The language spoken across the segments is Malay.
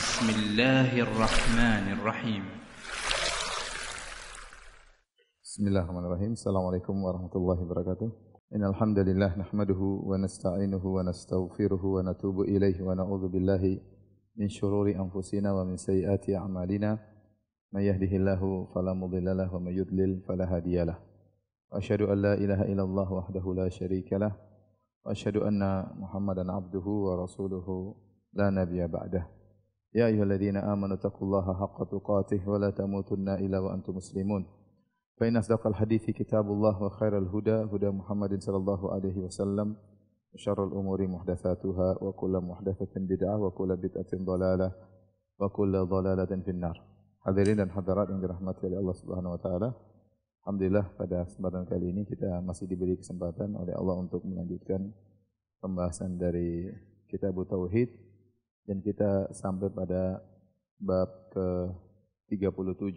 بسم الله الرحمن الرحيم بسم الله الرحمن الرحيم. Assalamualaikum warahmatullahi wabarakatuh. Innal hamdalillah nahmaduhu wa nasta'inuhu wa nastaghfiruhu wa natubu ilaihi wa na'udzu billahi min shururi anfusina wa min sayyiati a'malina. May yahdihillahu fala mudilla lahu wa may yudlil fala hadiyalah. Wa asyhadu an la ilaha illallah wahdahu la syarikalah wa asyhadu anna Muhammadan abduhu wa rasuluhu la nabiyya ba'dah. Ya ayyuhalladzina amanu taqullaha haqqa tuqatih wa la tamutunna illa wa antum muslimun. Fa inna asdaqal hadithi kitabullah wa khairal huda huda Muhammadin sallallahu alaihi wasallam wa syarrul umuri muhdatsatuha wa kullu muhdatsatin bid'ah wa kullu bid'atin dhalalah wa kullu dhalalatin finnar. Hadirin dan hadirat yang dirahmati oleh Allah Subhanahu wa taala. Alhamdulillah pada kesempatan kali ini kita masih diberi kesempatan oleh Allah untuk melanjutkan pembahasan dari kitab Tauhid. Dan kita sampai pada bab ke-37,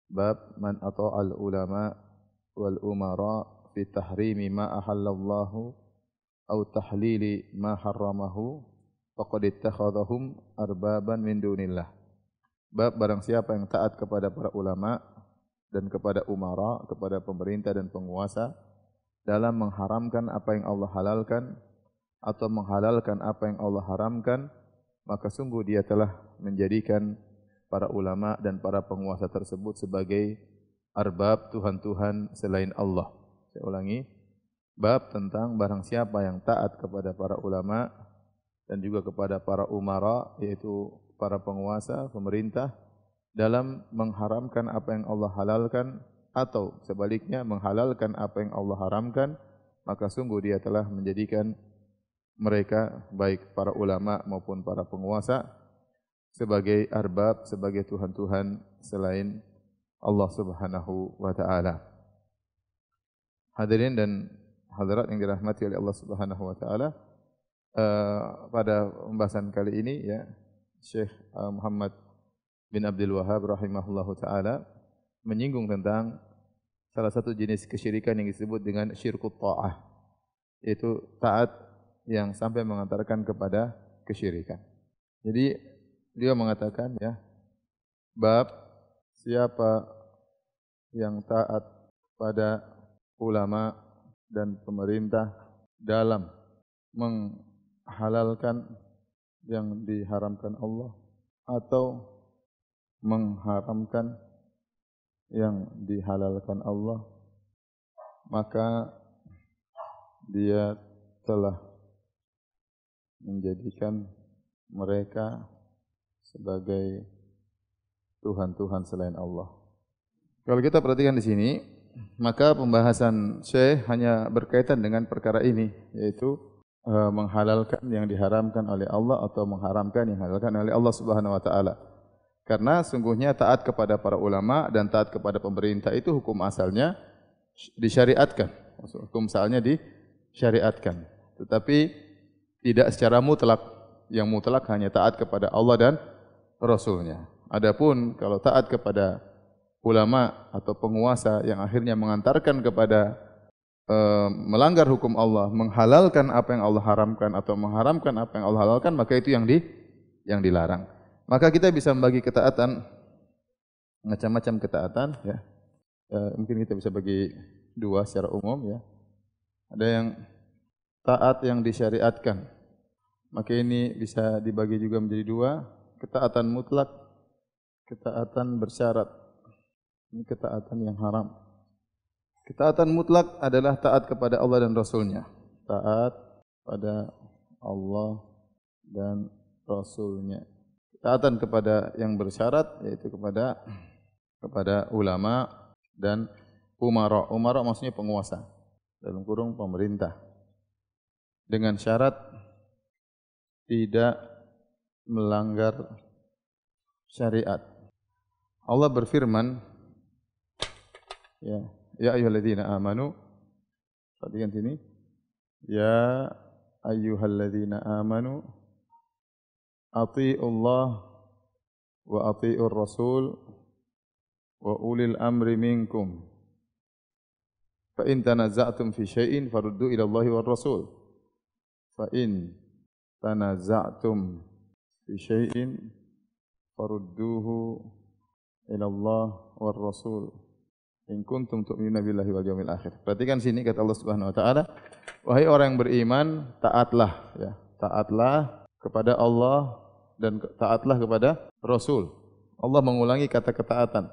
bab man ata'al ulama wal umara fi tahrimi ma ahallallahu aw tahlili ma harramahu faqad ittakhadhahum arbaban min dunillah. Bab barang siapa yang taat kepada para ulama dan kepada umara, kepada pemerintah dan penguasa dalam mengharamkan apa yang Allah halalkan atau menghalalkan apa yang Allah haramkan, maka sungguh dia telah menjadikan para ulama dan para penguasa tersebut sebagai arbab, Tuhan-Tuhan selain Allah. Saya ulangi, bab tentang barang siapa yang taat kepada para ulama dan juga kepada para umara, yaitu para penguasa, pemerintah, dalam mengharamkan apa yang Allah halalkan atau sebaliknya menghalalkan apa yang Allah haramkan, maka sungguh dia telah menjadikan mereka, baik para ulama maupun para penguasa, sebagai arbab, sebagai Tuhan-Tuhan selain Allah Subhanahu wa ta'ala. Hadirin dan hadirat yang dirahmati oleh Allah Subhanahu wa ta'ala, pada pembahasan kali ini ya, Syekh Muhammad bin Abdul Wahhab rahimahullahu ta'ala menyinggung tentang salah satu jenis kesyirikan yang disebut dengan syirkut ta'ah, yaitu taat yang sampai mengantarkan kepada kesyirikan. Jadi dia mengatakan ya, bab siapa yang taat pada ulama dan pemerintah dalam menghalalkan yang diharamkan Allah atau mengharamkan yang dihalalkan Allah, maka dia telah menjadikan mereka sebagai Tuhan-Tuhan selain Allah. Kalau kita perhatikan di sini, maka pembahasan Syekh hanya berkaitan dengan perkara ini, yaitu menghalalkan yang diharamkan oleh Allah atau mengharamkan yang dihalalkan oleh Allah Subhanahu wa taala. Karena sungguhnya taat kepada para ulama dan taat kepada pemerintah itu hukum asalnya disyariatkan. Hukum asalnya disyariatkan. Tetapi tidak secara mutlak. Yang mutlak hanya taat kepada Allah dan Rasulnya. Adapun kalau taat kepada ulama atau penguasa yang akhirnya mengantarkan kepada melanggar hukum Allah, menghalalkan apa yang Allah haramkan atau mengharamkan apa yang Allah halalkan, maka itu yang dilarang. Maka kita bisa membagi ketaatan macam-macam ketaatan ya. Mungkin kita bisa bagi dua secara umum ya. Ada yang taat yang disyariatkan. Maka ini bisa dibagi juga menjadi dua, ketaatan mutlak, ketaatan bersyarat. Ini ketaatan yang haram. Ketaatan mutlak adalah taat kepada Allah dan Rasulnya. Taat pada Allah dan Rasulnya. Ketaatan kepada yang bersyarat, yaitu kepada ulama dan umara. Umara maksudnya penguasa, dalam kurung pemerintah. Dengan syarat tidak melanggar syariat. Allah berfirman, ya ayyuhalladzina amanu, perhatikan sini, ya ayyuhalladzina amanu atii'ullah wa atii'ur rasul wa ulil amri minkum fa in tanaza'tum fi syai'in faruddu ila Allahi war rasul fa in tanaza'tum fi syai'in farudduhu ila Allah war Rasul in kuntum tu'minuna billahi wal yawmil akhir. Perhatikan sini kata Allah Subhanahu wa taala, wahai orang yang beriman, taatlah ya, taatlah kepada Allah dan taatlah kepada Rasul. Allah mengulangi kata ketaatan.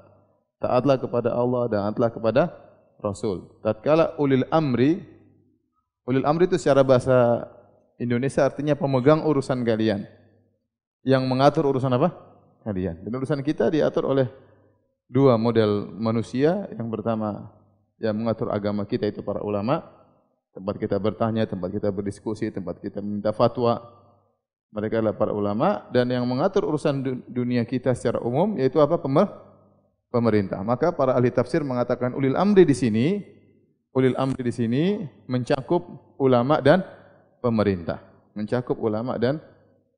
Taatlah kepada Allah dan taatlah kepada Rasul. Tatkala ulil amri itu secara bahasa Indonesia artinya pemegang urusan kalian. Yang mengatur urusan apa? Kalian. Dan urusan kita diatur oleh dua model manusia. Yang pertama yang mengatur agama kita itu para ulama. Tempat kita bertanya, tempat kita berdiskusi, tempat kita minta fatwa. Mereka adalah para ulama. Dan yang mengatur urusan dunia kita secara umum yaitu apa? Pemerintah. Maka para ahli tafsir mengatakan ulil amri di sini mencakup ulama dan pemerintah. Mencakup ulama dan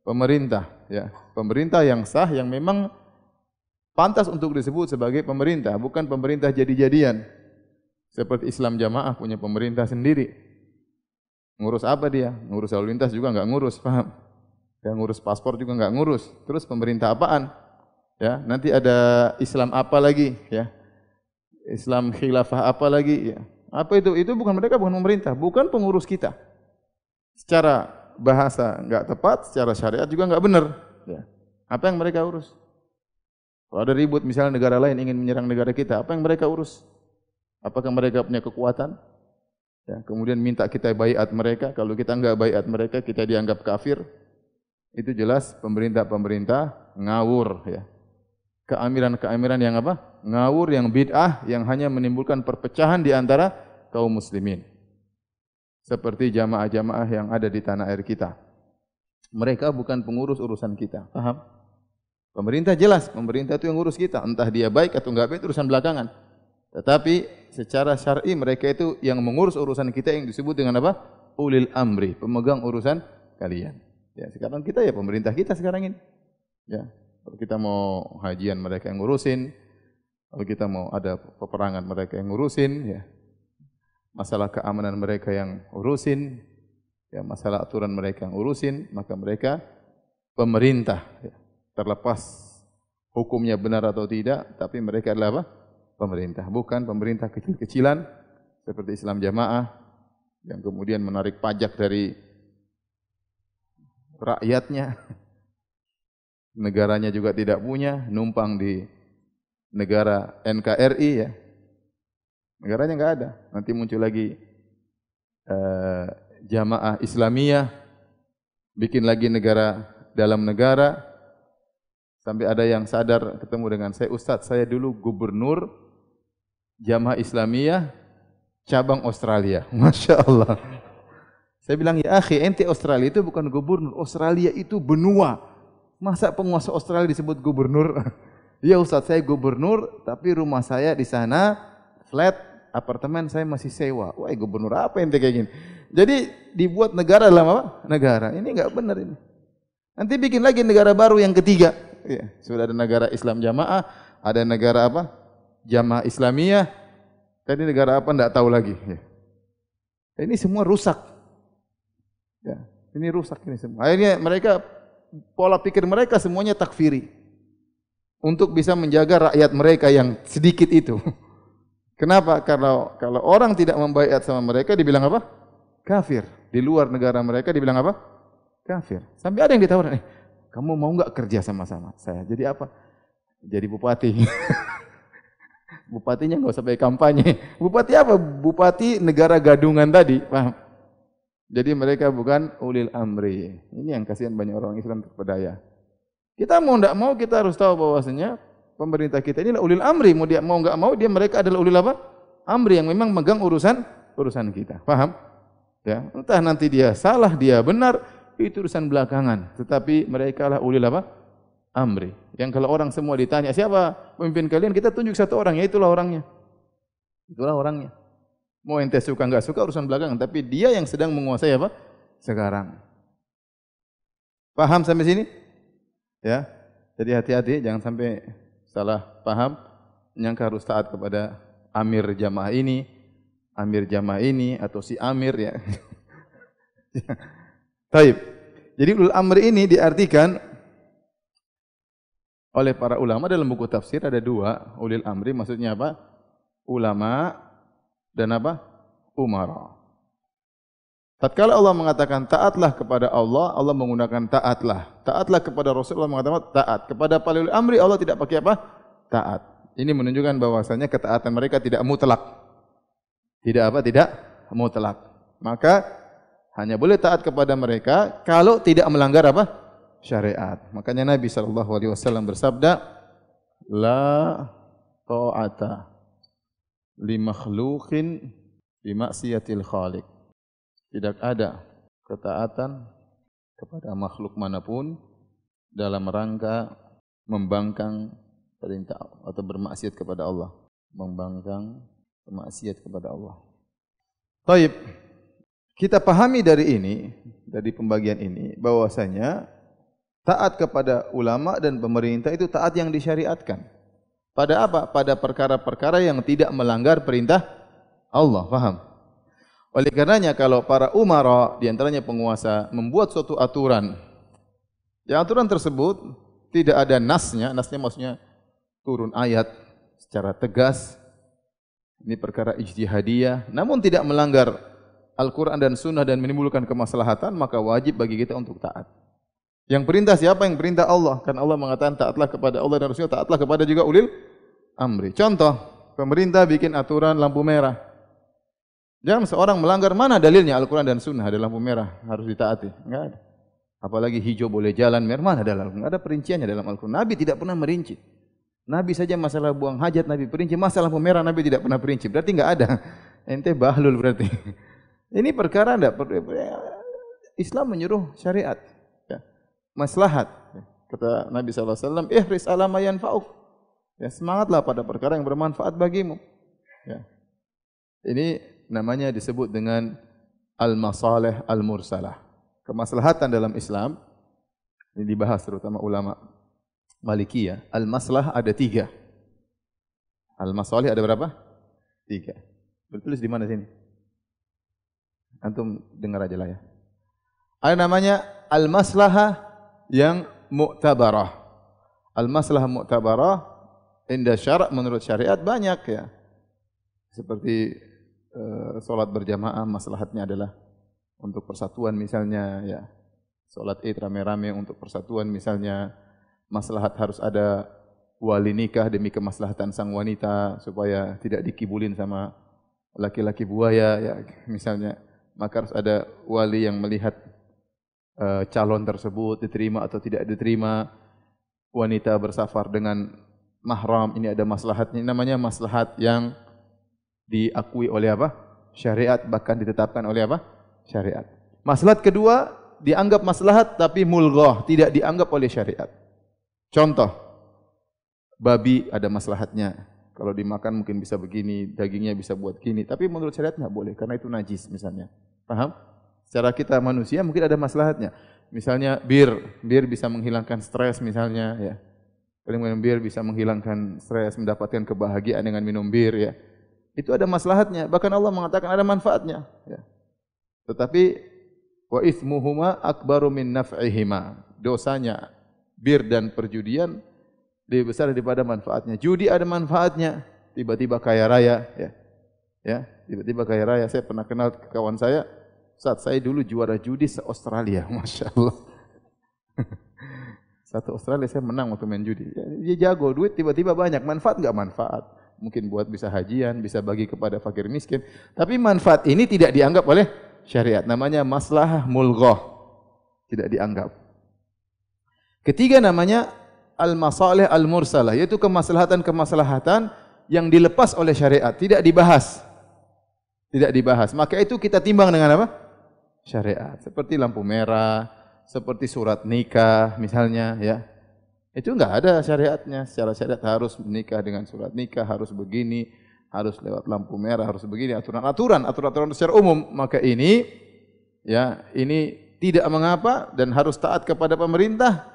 pemerintah, ya. Pemerintah yang sah yang memang pantas untuk disebut sebagai pemerintah, bukan pemerintah jadi-jadian. Seperti Islam Jamaah punya pemerintah sendiri. Ngurus apa dia? Ngurus lalu lintas juga enggak ngurus, paham? Dan ngurus paspor juga enggak ngurus. Terus pemerintah apaan? Ya, nanti ada Islam apa lagi, ya? Islam khilafah apa lagi, ya? Apa itu? Itu bukan mereka, bukan pemerintah, bukan pengurus kita. Secara bahasa enggak tepat, secara syariat juga enggak benar, ya. Apa yang mereka urus? Kalau ada ribut misalnya negara lain ingin menyerang negara kita, apa yang mereka urus? Apakah mereka punya kekuatan? Ya, kemudian minta kita baiat mereka, kalau kita enggak baiat mereka, kita dianggap kafir. Itu jelas pemerintah-pemerintah ngawur, ya. Keamiran-keamiran yang apa? Ngawur, yang bid'ah, yang hanya menimbulkan perpecahan di antara kaum muslimin. Seperti jamaah-jamaah yang ada di tanah air kita. Mereka bukan pengurus urusan kita. Paham? Pemerintah jelas, pemerintah itu yang urus kita. Entah dia baik atau enggak baik, urusan belakangan. Tetapi secara syar'i mereka itu yang mengurus urusan kita yang disebut dengan apa? Ulil amri, pemegang urusan kalian. Ya, sekarang kita ya pemerintah kita sekarang ini. Ya. Kalau kita mau hajian mereka yang ngurusin, kalau kita mau ada peperangan mereka yang ngurusin, ya. Masalah keamanan mereka yang urusin, ya, masalah aturan mereka yang urusin, maka mereka pemerintah, ya. Terlepas hukumnya benar atau tidak, tapi mereka adalah apa? Pemerintah, bukan pemerintah kecil-kecilan seperti Islam Jamaah yang kemudian menarik pajak dari rakyatnya. Negaranya juga tidak punya, numpang di negara NKRI, ya. Negaranya enggak ada. Nanti muncul lagi Jamaah Islamiyah, bikin lagi negara dalam negara, sampai ada yang sadar ketemu dengan saya, Ustaz, saya dulu gubernur Jamaah Islamiyah cabang Australia. Masya Allah. Saya bilang, ya akhi, ente Australia itu bukan gubernur, Australia itu benua. Masa penguasa Australia disebut gubernur? Ya Ustaz, saya gubernur, tapi rumah saya di sana flat, apartemen saya masih sewa. Wah, gubernur apa ente kayak gini? Jadi dibuat negara dalam apa? Negara. Ini enggak benar ini. Nanti bikin lagi negara baru yang ketiga. Ya, sudah ada negara Islam Jamaah, ada negara apa? Jamaah Islamiyah. Tadi negara apa enggak tahu lagi. Ya. Ini semua rusak. Ya, ini rusak ini semua. Akhirnya mereka pola pikir mereka semuanya takfiri untuk bisa menjaga rakyat mereka yang sedikit itu. Kenapa? Kalau orang tidak membaiat sama mereka dibilang apa? Kafir. Di luar negara mereka dibilang apa? Kafir. Sampai ada yang ditawarin, kamu mau enggak kerja sama-sama saya? Jadi apa? Jadi bupati. Bupatinya enggak usah pakai kampanye. Bupati apa? Bupati negara gadungan tadi, paham? Jadi mereka bukan ulil amri. Ini yang kasihan banyak orang Islam terpedaya. Kita mau enggak mau kita harus tahu bahwasanya pemerintah kita ini adalah ulil amri. Mau dia mau enggak mau dia mereka adalah ulil apa? Amri yang memang megang urusan kita. Paham? Ya, entah nanti dia salah, dia benar, itu urusan belakangan. Tetapi mereka adalah ulil apa? Amri. Yang kalau orang semua ditanya, siapa pemimpin kalian? Kita tunjuk satu orang, ya itulah orangnya. Itulah orangnya. Mau ente suka enggak suka urusan belakangan, tapi dia yang sedang menguasai apa? Sekarang. Paham sampai sini? Ya. Jadi hati-hati jangan sampai salah paham, menyangka harus taat kepada amir jamaah ini atau si amir, ya. Baik. Jadi ulul amri ini diartikan oleh para ulama dalam buku tafsir ada dua, ulil amri maksudnya apa? Ulama dan apa? Umara. Tatkala Allah mengatakan taatlah kepada Allah, Allah menggunakan taatlah. Taatlah kepada Rasul, Allah mengatakan taat. Kepada para ulil amri Allah tidak pakai apa? Taat. Ini menunjukkan bahwasanya ketaatan mereka tidak mutlak. Tidak apa? Tidak mutlak. Maka hanya boleh taat kepada mereka kalau tidak melanggar apa? Syariat. Makanya Nabi SAW bersabda, la ta'ata li makhluqin bi maksiatil khaliq. Tidak ada ketaatan kepada makhluk manapun dalam rangka membangkang perintah atau bermaksiat kepada Allah. Membangkang bermaksiat kepada Allah. Baik, kita pahami dari ini, dari pembagian ini, bahwasanya taat kepada ulama dan pemerintah itu taat yang disyariatkan. Pada apa? Pada perkara-perkara yang tidak melanggar perintah Allah. Faham? Oleh karenanya kalau para umara, di antaranya penguasa, membuat suatu aturan, yang aturan tersebut tidak ada nasnya maksudnya turun ayat secara tegas, ini perkara ijtihadiyah, namun tidak melanggar Al-Quran dan Sunnah dan menimbulkan kemaslahatan, maka wajib bagi kita untuk taat. Yang perintah siapa? Yang perintah Allah. Karena Allah mengatakan taatlah kepada Allah dan Rasulnya, taatlah kepada juga ulil amri. Contoh, pemerintah bikin aturan lampu merah. Jangan seorang melanggar, mana dalilnya Al-Quran dan Sunnah ada lampu merah harus ditaati. Enggak ada. Apalagi hijau boleh jalan, merah mana ada lampu? Enggak ada perinciannya dalam Al-Quran. Nabi tidak pernah merinci. Nabi saja masalah buang hajat Nabi perinci, masalah lampu merah Nabi tidak pernah perinci. Berarti enggak ada. Ente bahlul berarti. Ini perkara enggak Islam menyuruh syariat. Ya. Maslahat. Kata Nabi SAW, ihris ala ma yanfa'uk. Ya, semangatlah pada perkara yang bermanfaat bagimu. Ya. Ini namanya disebut dengan al-masalih al-mursalah. Kemaslahatan dalam Islam, ini dibahas terutama ulama Malikiyah. Al-maslah ada 3. Al-masalih ada berapa? 3. Bertulis di mana sini? Antum dengar aja lah ya. Ada namanya al-maslahah yang mu'tabarah. Al-maslahah mu'tabarah inda syara' menurut syariat banyak ya. Seperti salat berjamaah maslahatnya adalah untuk persatuan misalnya ya. Salat Id rame-rame untuk persatuan misalnya. Maslahat harus ada wali nikah demi kemaslahatan sang wanita supaya tidak dikibulin sama laki-laki buaya ya misalnya. Maka harus ada wali yang melihat calon tersebut diterima atau tidak diterima. Wanita bersafar dengan mahram, ini ada maslahatnya. Ini namanya maslahat yang diakui oleh apa? Syariat, bahkan ditetapkan oleh apa? Syariat. Maslahat kedua dianggap maslahat tapi mulghah, tidak dianggap oleh syariat. Contoh, babi ada maslahatnya. Kalau dimakan mungkin bisa begini, dagingnya bisa buat gini, tapi menurut syariat enggak boleh karena itu najis misalnya. Paham? Secara kita manusia mungkin ada maslahatnya. Misalnya bir bisa menghilangkan stres misalnya ya. Kalau minum bir bisa menghilangkan stres, mendapatkan kebahagiaan dengan minum bir ya. Itu ada maslahatnya, bahkan Allah mengatakan ada manfaatnya ya. Tetapi wa itsmuhuma akbaru min naf'ihima. Dosanya bir dan perjudian lebih besar daripada manfaatnya. Judi ada manfaatnya, tiba-tiba kaya raya ya. Ya, tiba-tiba kaya raya. Saya pernah kenal kawan saya, saat saya dulu juara judi se-Australia, Masya Allah. Satu Australia saya menang waktu main judi. Dia jago, duit tiba-tiba banyak, manfaat enggak manfaat? Mungkin buat bisa hajian, bisa bagi kepada fakir miskin. Tapi manfaat ini tidak dianggap oleh syariat. Namanya maslahah mulghah. Tidak dianggap. Ketiga namanya al-masalih al-mursalah. Yaitu kemaslahatan-kemaslahatan yang dilepas oleh syariat. Tidak dibahas. Tidak dibahas. Maka itu kita timbang dengan apa? Syariat. Seperti lampu merah, seperti surat nikah misalnya ya. Itu enggak ada syariatnya. Secara syariat harus menikah dengan surat nikah, harus begini, harus lewat lampu merah, harus begini, aturan secara umum. Maka ini ya, ini tidak mengapa dan harus taat kepada pemerintah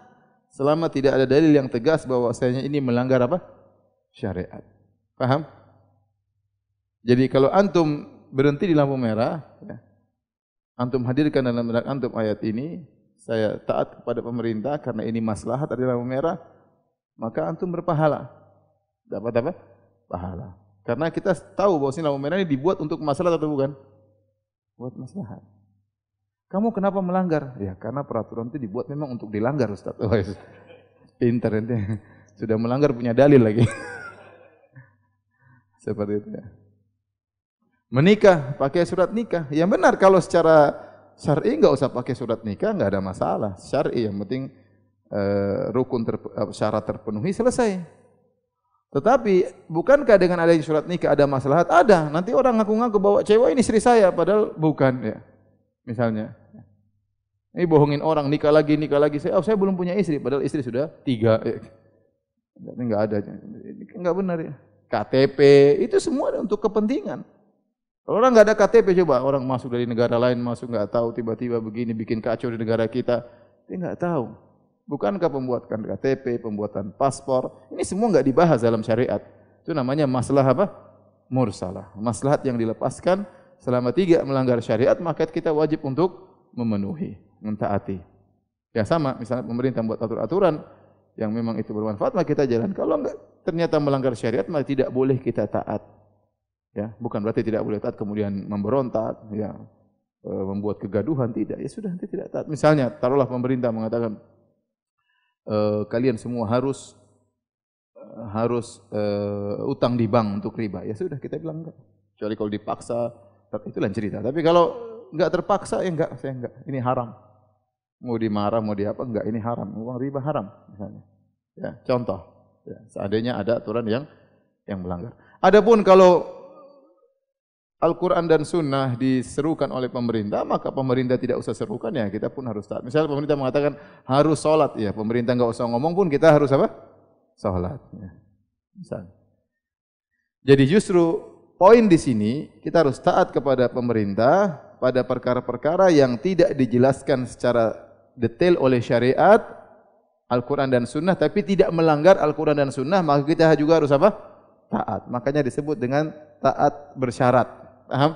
selama tidak ada dalil yang tegas bahwasanya ini melanggar apa? Syariat. Paham? Jadi kalau antum berhenti di lampu merah, ya, antum hadirkan dalam benak antum ayat ini, saya taat kepada pemerintah karena ini maslahat ada lampu merah, maka antum berpahala. Dapat apa? Pahala. Karena kita tahu bahwa lampu merah ini dibuat untuk masalah atau bukan? Buat maslahat. Kamu kenapa melanggar? Ya karena peraturan itu dibuat memang untuk dilanggar, Ustaz. Oh, pintar ente. Sudah melanggar punya dalil lagi. Seperti itu ya. Menikah pakai surat nikah. Yang benar kalau secara syar'i enggak usah pakai surat nikah, enggak ada masalah. Syar'i yang penting syarat terpenuhi selesai. Tetapi bukankah dengan adanya surat nikah ada maslahat? Ada. Nanti orang ngaku-ngaku bawa cewek ini istri saya padahal bukan ya. Misalnya. Ini bohongin orang nikah lagi. Saya belum punya istri padahal istri sudah 3 ya. Ini enggak ada. Ini enggak benar ya. KTP itu semua untuk kepentingan. Kalau orang enggak ada KTP coba orang masuk dari negara lain masuk enggak tahu tiba-tiba begini bikin kacau di negara kita. Dia enggak tahu. Bukankah pembuatan KTP, pembuatan paspor, ini semua enggak dibahas dalam syariat. Itu namanya masalah apa? Mursalah. Maslahat yang dilepaskan selama 3 melanggar syariat maka kita wajib untuk memenuhi, mentaati. Ya sama, misalnya pemerintah membuat aturan yang memang itu bermanfaat maka kita jalan. Kalau enggak ternyata melanggar syariat maka tidak boleh kita taat. Ya, bukan berarti tidak boleh taat kemudian memberontak, ya, membuat kegaduhan tidak. Ya sudah nanti tidak taat. Misalnya taruhlah pemerintah mengatakan kalian semua harus utang di bank untuk riba. Ya sudah kita bilang enggak. Kecuali kalau dipaksa itu lain cerita. Tapi kalau enggak terpaksa ya enggak, saya enggak. Ini haram. Mau dimarah mau diapa enggak ini haram. Uang riba haram misalnya. Ya, contoh. Ya, seandainya ada aturan yang melanggar. Adapun kalau Al-Quran dan Sunnah diserukan oleh pemerintah, maka pemerintah tidak usah serukan ya, kita pun harus taat. Misalnya pemerintah mengatakan harus sholat, ya pemerintah enggak usah ngomong pun kita harus apa? Sholat. Ya. Misalnya. Jadi justru poin di sini kita harus taat kepada pemerintah pada perkara-perkara yang tidak dijelaskan secara detail oleh syariat Al-Quran dan Sunnah, tapi tidak melanggar Al-Quran dan Sunnah, maka kita juga harus apa? Taat. Makanya disebut dengan taat bersyarat. Paham?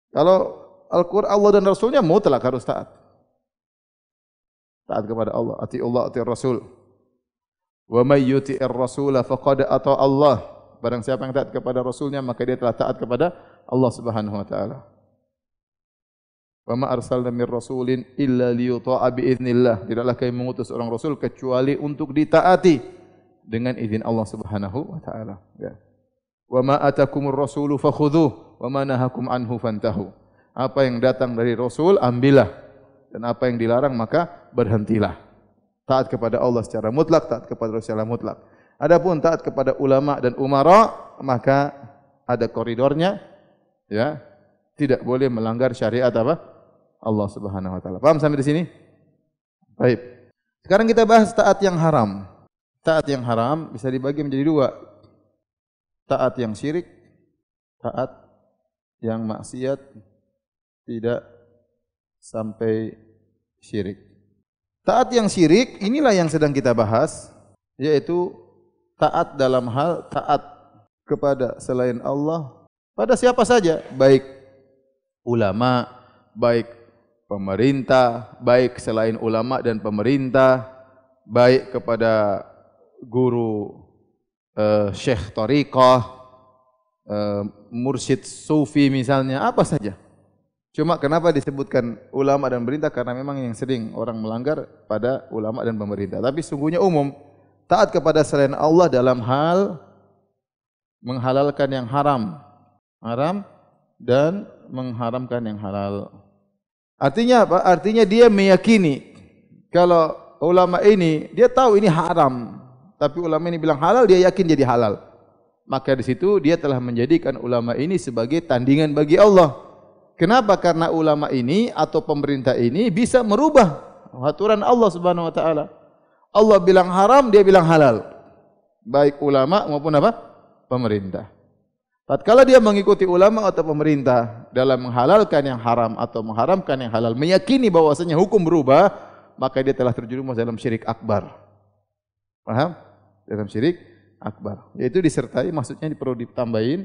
Kalau Al-Quran Allah dan Rasulnya mutlak harus taat. Taat kepada Allah. Atiullah, ati Rasul. Wa may yuti'ir rasula faqad ata Allah. Barang siapa yang taat kepada Rasulnya maka dia telah taat kepada Allah Subhanahu wa taala. Wa ma arsalna mir rasulin illa liyuta'a bi idznillah. Tidaklah kami mengutus orang rasul kecuali untuk ditaati dengan izin Allah Subhanahu wa taala. Ya. Wa ma atakumur rasulu fakhudhuh wa ma nahakum anhu fantahu. Apa yang datang dari Rasul ambillah dan apa yang dilarang maka berhentilah. Taat kepada Allah secara mutlak, taat kepada Rasul secara mutlak. Adapun taat kepada ulama dan umara maka ada koridornya ya. Tidak boleh melanggar syariat apa? Allah Subhanahu wa taala. Paham sampai di sini? Baik. Sekarang kita bahas taat yang haram. Taat yang haram bisa dibagi menjadi 2. Taat yang syirik, taat yang maksiat tidak sampai syirik. Taat yang syirik inilah yang sedang kita bahas, yaitu taat dalam hal taat kepada selain Allah pada siapa saja, baik ulama, baik pemerintah, baik selain ulama dan pemerintah, baik kepada guru syekh thariqah, mursyid sufi misalnya, apa saja. Cuma kenapa disebutkan ulama dan pemerintah? Karena memang yang sering orang melanggar pada ulama dan pemerintah. Tapi sungguhnya umum, taat kepada selain Allah dalam hal menghalalkan yang haram dan mengharamkan yang halal. Artinya apa? Artinya dia meyakini kalau ulama ini, dia tahu ini haram. Tapi ulama ini bilang halal, dia yakin jadi halal. Maka di situ dia telah menjadikan ulama ini sebagai tandingan bagi Allah. Kenapa? Karena ulama ini atau pemerintah ini bisa merubah aturan Allah Subhanahu wa taala. Allah bilang haram, dia bilang halal. Baik ulama maupun apa? Pemerintah. Tatkala dia mengikuti ulama atau pemerintah dalam menghalalkan yang haram atau mengharamkan yang halal, meyakini bahwasanya hukum berubah, maka dia telah terjerumus dalam syirik akbar. Paham? Dalam syirik akbar. Yaitu disertai, maksudnya perlu ditambahin,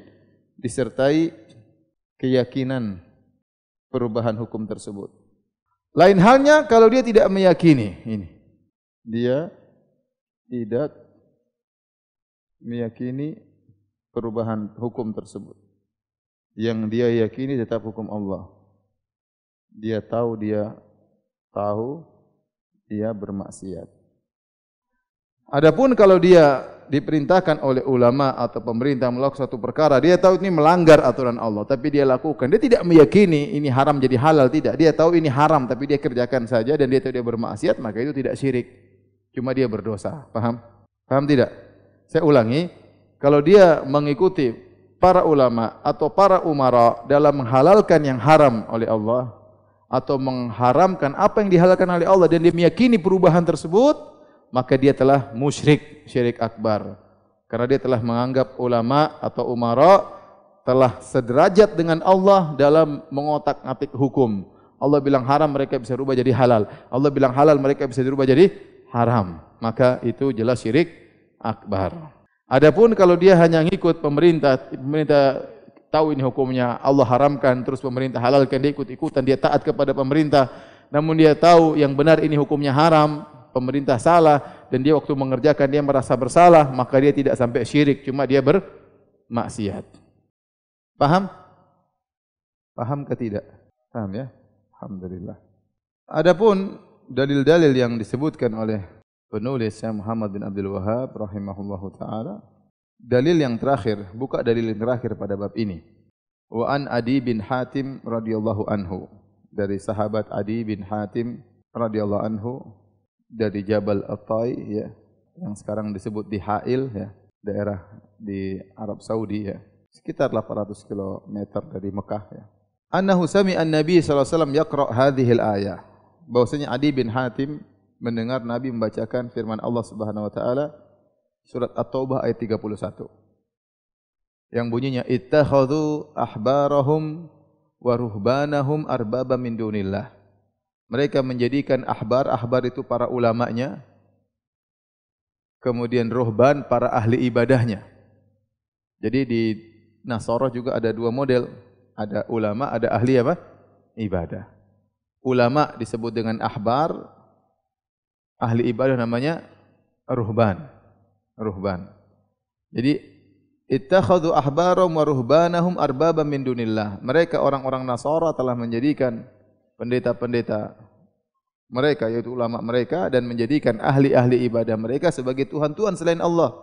disertai keyakinan perubahan hukum tersebut. Lain halnya kalau dia tidak meyakini ini. Dia tidak meyakini perubahan hukum tersebut. Yang dia yakini tetap hukum Allah. Dia tahu dia bermaksiat. Adapun kalau dia diperintahkan oleh ulama atau pemerintah melakukan suatu perkara, dia tahu ini melanggar aturan Allah, tapi dia lakukan. Dia tidak meyakini ini haram jadi halal, tidak. Dia tahu ini haram, tapi dia kerjakan saja dan dia tahu dia bermaksiat, maka itu tidak syirik. Cuma dia berdosa. Paham? Paham tidak? Saya ulangi, kalau dia mengikuti para ulama atau para umara dalam menghalalkan yang haram oleh Allah atau mengharamkan apa yang dihalalkan oleh Allah dan dia meyakini perubahan tersebut, maka dia telah musyrik, syirik akbar. Karena dia telah menganggap ulama atau umara telah sederajat dengan Allah dalam mengotak-atik hukum. Allah bilang haram, mereka bisa rubah jadi halal. Allah bilang halal, mereka bisa dirubah jadi haram. Maka itu jelas syirik akbar. Adapun kalau dia hanya ngikut pemerintah tahu ini hukumnya, Allah haramkan, terus pemerintah halalkan, dia ikut-ikutan, dia taat kepada pemerintah, namun dia tahu yang benar ini hukumnya haram, pemerintah salah, dan dia waktu mengerjakan dia merasa bersalah, maka dia tidak sampai syirik, cuma dia bermaksiat. Paham? Paham ke tidak? Paham ya? Alhamdulillah. Adapun dalil-dalil yang disebutkan oleh penulis Muhammad bin Abdul Wahhab rahimahullahu taala, dalil yang terakhir, buka dalil yang terakhir pada bab ini. Wa an Adi bin Hatim radhiyallahu anhu, dari sahabat Adi bin Hatim radhiyallahu anhu dari Jabal At-Tai ya, yang sekarang disebut di Ha'il ya, daerah di Arab Saudi ya, sekitar 800 km dari Mekah ya. Annahu sami'a an-nabi sallallahu alaihi wasallam yaqra' hadhihi al-ayah. Bahwasanya Adi bin Hatim mendengar Nabi membacakan firman Allah Subhanahu wa taala surat At-Taubah ayat 31. Yang bunyinya ittakhadhu ahbarahum wa ruhbanahum arbaba min dunillah. Mereka menjadikan ahbar itu para ulamanya, kemudian ruhban para ahli ibadahnya. Jadi di Nasara juga ada dua model, ada ulama, ada ahli apa? Ibadah. Ulama disebut dengan ahbar, ahli ibadah namanya ruhban. Jadi ittakhadhu ahbarahum wa ruhbanahum arbaba min dunillah. Mereka orang-orang Nasara telah menjadikan pendeta-pendeta mereka, yaitu ulama mereka, dan menjadikan ahli-ahli ibadah mereka sebagai Tuhan-Tuhan selain Allah.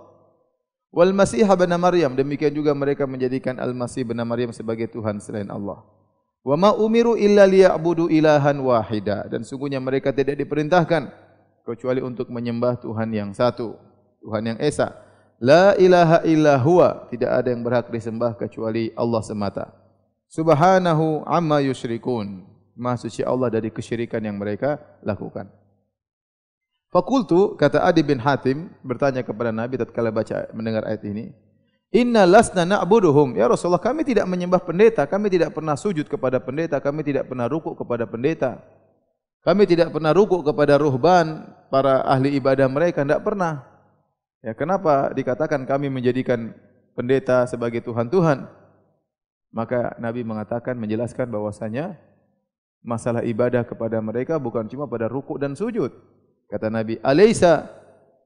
Wal Masih ibn Maryam, demikian juga mereka menjadikan Al-Masih ibn Maryam sebagai Tuhan selain Allah. Wa ma umiru illa liya'budu ilahan wahida, dan sungguhnya mereka tidak diperintahkan kecuali untuk menyembah Tuhan yang satu, Tuhan yang esa. La ilaha illa huwa, tidak ada yang berhak disembah kecuali Allah semata. Subhanahu amma yusyrikun, Maha suci Allah dari kesyirikan yang mereka lakukan. Fakultu, kata Adi bin Hatim bertanya kepada Nabi tatkala mendengar ayat ini, inna lasna na'buduhum, ya Rasulullah, kami tidak menyembah pendeta, kami tidak pernah sujud kepada pendeta, kami tidak pernah rukuk kepada pendeta, kami tidak pernah rukuk kepada ruhban, para ahli ibadah mereka, tidak pernah. Ya, kenapa dikatakan kami menjadikan pendeta sebagai Tuhan-Tuhan? Maka Nabi mengatakan, menjelaskan bahwasanya masalah ibadah kepada mereka bukan cuma pada rukuk dan sujud. Kata Nabi, alaysa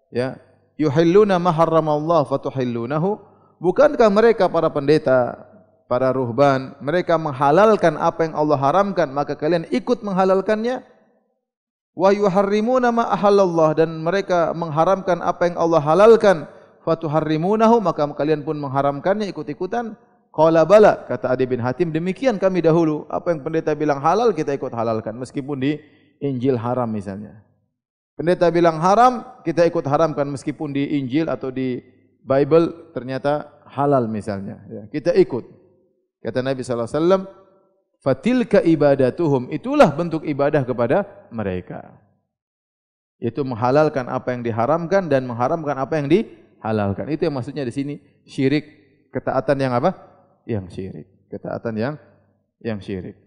ya yuhilluna ma harramallahu fatuhillunahu, bukankah mereka para pendeta, para ruhban, mereka menghalalkan apa yang Allah haramkan, maka kalian ikut menghalalkannya? Wa yuharrimuna ma ahallallah, dan mereka mengharamkan apa yang Allah halalkan, fatuharrimunahu, maka kalian pun mengharamkannya ikut-ikutan? Qala bala, kata Adi bin Hatim, demikian kami dahulu, apa yang pendeta bilang halal kita ikut halalkan, meskipun di Injil haram misalnya. Pendeta bilang haram, kita ikut haramkan, meskipun di Injil atau di Bible ternyata halal misalnya, ya, kita ikut. Kata Nabi SAW, fatilka ibadatuhum, itulah bentuk ibadah kepada mereka. Itu menghalalkan apa yang diharamkan dan mengharamkan apa yang dihalalkan. Itu yang maksudnya di sini syirik, ketaatan yang apa? Yang syirik. Ketaatan yang syirik.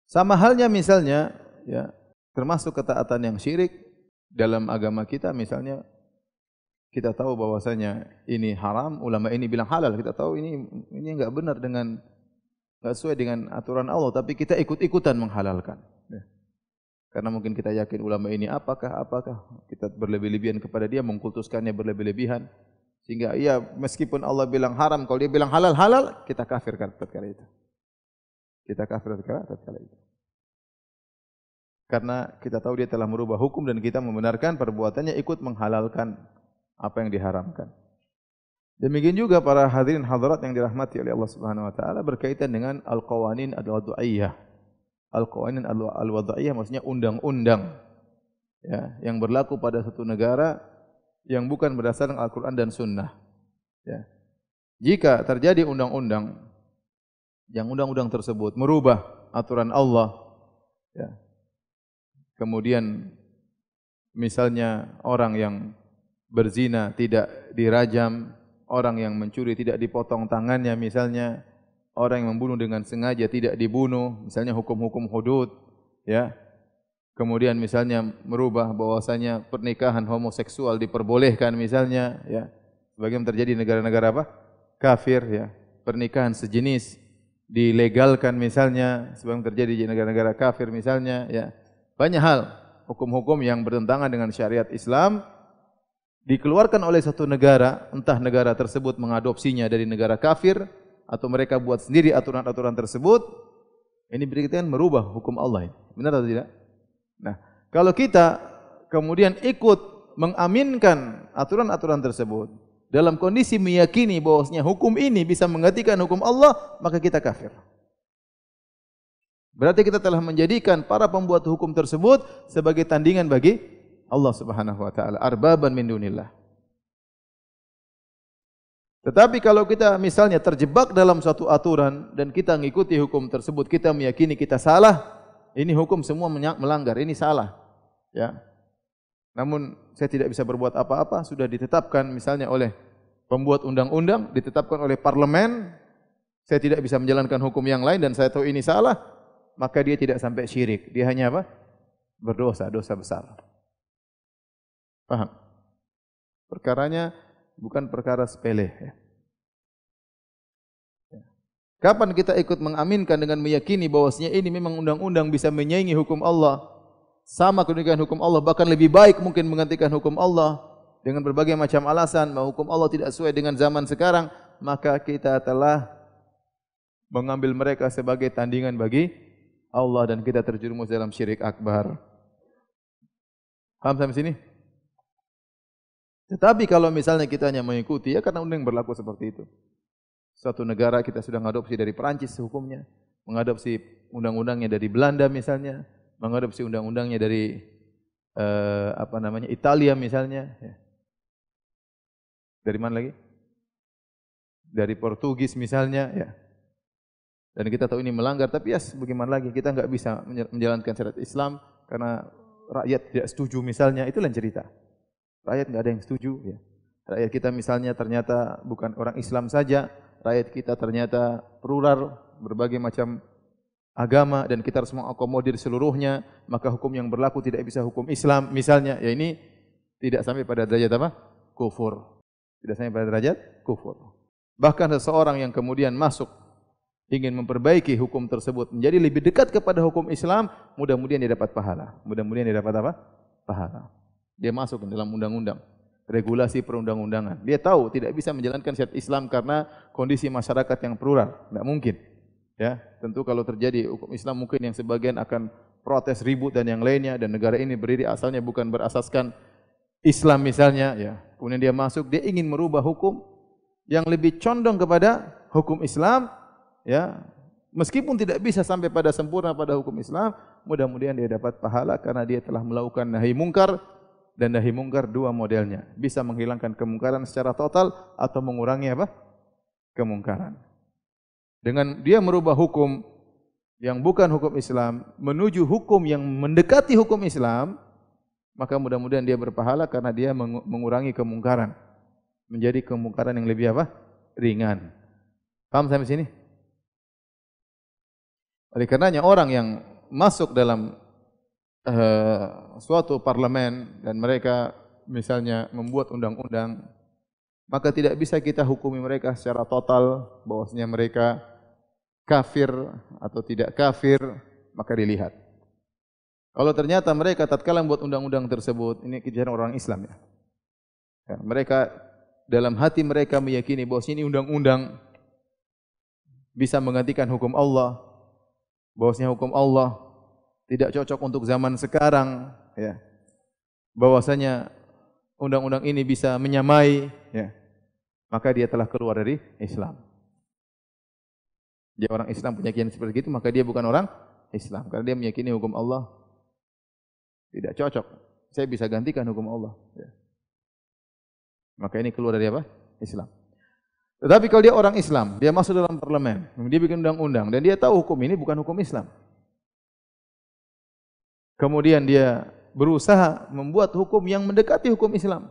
Sama halnya misalnya, ya, termasuk ketaatan yang syirik dalam agama kita, misalnya kita tahu bahwasanya ini haram, ulama ini bilang halal, kita tahu ini enggak benar, enggak sesuai dengan aturan Allah, tapi kita ikut-ikutan menghalalkan. Ya. Karena mungkin kita yakin ulama ini apakah kita berlebih-lebihan kepada dia, mengkultuskannya berlebih-lebihan, Sehingga meskipun Allah bilang haram, kalau dia bilang halal, halal, kita kafir tatkala itu. Kita kafir tatkala itu. Karena kita tahu dia telah merubah hukum dan kita membenarkan perbuatannya ikut menghalalkan apa yang diharamkan. Demikian juga para hadirin hadirat yang dirahmati oleh Allah Subhanahu wa taala berkaitan dengan al-qawanin al-wad'iyah. Al-qawanin al-wad'iyah maksudnya undang-undang ya, yang berlaku pada satu negara yang bukan berdasarkan Al-Qur'an dan Sunnah. Ya. Jika terjadi undang-undang yang undang-undang tersebut merubah aturan Allah, ya. Kemudian misalnya orang yang berzina tidak dirajam, orang yang mencuri tidak dipotong tangannya misalnya, orang yang membunuh dengan sengaja tidak dibunuh, misalnya hukum-hukum hudud, ya. Kemudian misalnya merubah bahwasanya pernikahan homoseksual diperbolehkan misalnya, ya. Sebagaimana terjadi di negara-negara apa? Kafir, ya. Pernikahan sejenis dilegalkan misalnya, sebagaimana terjadi di negara-negara kafir misalnya, ya. Banyak hal hukum-hukum yang bertentangan dengan syariat Islam dikeluarkan oleh satu negara, entah negara tersebut mengadopsinya dari negara kafir atau mereka buat sendiri aturan-aturan tersebut. Ini berarti merubah hukum Allah. Benar atau tidak? Nah, kalau kita kemudian ikut mengaminkan aturan-aturan tersebut dalam kondisi meyakini bahwasanya hukum ini bisa menggantikan hukum Allah, maka kita kafir. Berarti kita telah menjadikan para pembuat hukum tersebut sebagai tandingan bagi Allah Subhanahu wa taala, arbaban min dunillah. Tetapi kalau kita misalnya terjebak dalam suatu aturan dan kita mengikuti hukum tersebut, kita meyakini kita salah, ini hukum semua melanggar, ini salah. Ya. Namun saya tidak bisa berbuat apa-apa, sudah ditetapkan misalnya oleh pembuat undang-undang, ditetapkan oleh parlemen, saya tidak bisa menjalankan hukum yang lain dan saya tahu ini salah, maka dia tidak sampai syirik. Dia hanya apa? Berdosa, dosa besar. Paham? Perkaranya bukan perkara sepele. Ya. Kapan kita ikut mengaminkan dengan meyakini bahwasanya ini memang undang-undang bisa menyaingi hukum Allah, sama dengan hukum Allah, bahkan lebih baik mungkin menggantikan hukum Allah dengan berbagai macam alasan bahwa hukum Allah tidak sesuai dengan zaman sekarang, maka kita telah mengambil mereka sebagai tandingan bagi Allah dan kita terjerumus dalam syirik akbar. Paham sampai sini? Tetapi kalau misalnya kita hanya mengikuti, ya karena undang berlaku seperti itu. Suatu negara kita sudah mengadopsi dari Perancis hukumnya, mengadopsi undang-undangnya dari Belanda misalnya, mengadopsi undang-undangnya dari Italia misalnya. Ya. Dari mana lagi? Dari Portugis misalnya. Ya. Dan kita tahu ini melanggar, tapi ya bagaimana lagi? Kita enggak bisa menjalankan syariat Islam karena rakyat tidak setuju misalnya, itu lain cerita. Rakyat enggak ada yang setuju. Ya. Rakyat kita misalnya ternyata bukan orang Islam saja, rakyat kita ternyata plural, berbagai macam agama dan kita harus mengakomodir seluruhnya, maka hukum yang berlaku tidak bisa hukum Islam misalnya. Ya ini tidak sampai pada derajat apa? Kufur. Tidak sampai pada derajat kufur. Bahkan seseorang yang kemudian masuk ingin memperbaiki hukum tersebut menjadi lebih dekat kepada hukum Islam, mudah-mudahan dia dapat pahala. Mudah-mudahan dia dapat apa? Pahala. Dia masuk dalam undang-undang, regulasi perundang-undangan. Dia tahu tidak bisa menjalankan syariat Islam karena kondisi masyarakat yang plural, tidak mungkin. Ya, tentu kalau terjadi hukum Islam mungkin yang sebagian akan protes ribut dan yang lainnya dan negara ini berdiri asalnya bukan berasaskan Islam misalnya, ya. Kemudian dia masuk, dia ingin merubah hukum yang lebih condong kepada hukum Islam, ya. Meskipun tidak bisa sampai pada sempurna pada hukum Islam, mudah-mudahan dia dapat pahala karena dia telah melakukan nahi mungkar. Dan nahi mungkar dua modelnya, bisa menghilangkan kemungkaran secara total atau mengurangi apa? Kemungkaran. Dengan dia merubah hukum yang bukan hukum Islam menuju hukum yang mendekati hukum Islam, maka mudah-mudahan dia berpahala karena dia mengurangi kemungkaran, menjadi kemungkaran yang lebih apa? Ringan. Paham sampai sini? Oleh karenanya orang yang masuk dalam suatu parlemen dan mereka misalnya membuat undang-undang, maka tidak bisa kita hukumi mereka secara total bahwasanya mereka kafir atau tidak kafir, maka dilihat. Kalau ternyata mereka tatkala membuat undang-undang tersebut, ini kejadian orang Islam ya. Mereka dalam hati mereka meyakini bahwa ini undang-undang bisa menggantikan hukum Allah, bahwasanya hukum Allah tidak cocok untuk zaman sekarang, ya. Bahwasanya undang-undang ini bisa menyamai, ya. Maka dia telah keluar dari Islam. Dia orang Islam punya keyakinan seperti itu, maka dia bukan orang Islam karena dia meyakini hukum Allah tidak cocok. Saya bisa gantikan hukum Allah, ya. Maka ini keluar dari apa? Islam. Tetapi kalau dia orang Islam, dia masuk dalam parlemen, dia bikin undang-undang dan dia tahu hukum ini bukan hukum Islam. Kemudian dia berusaha membuat hukum yang mendekati hukum Islam.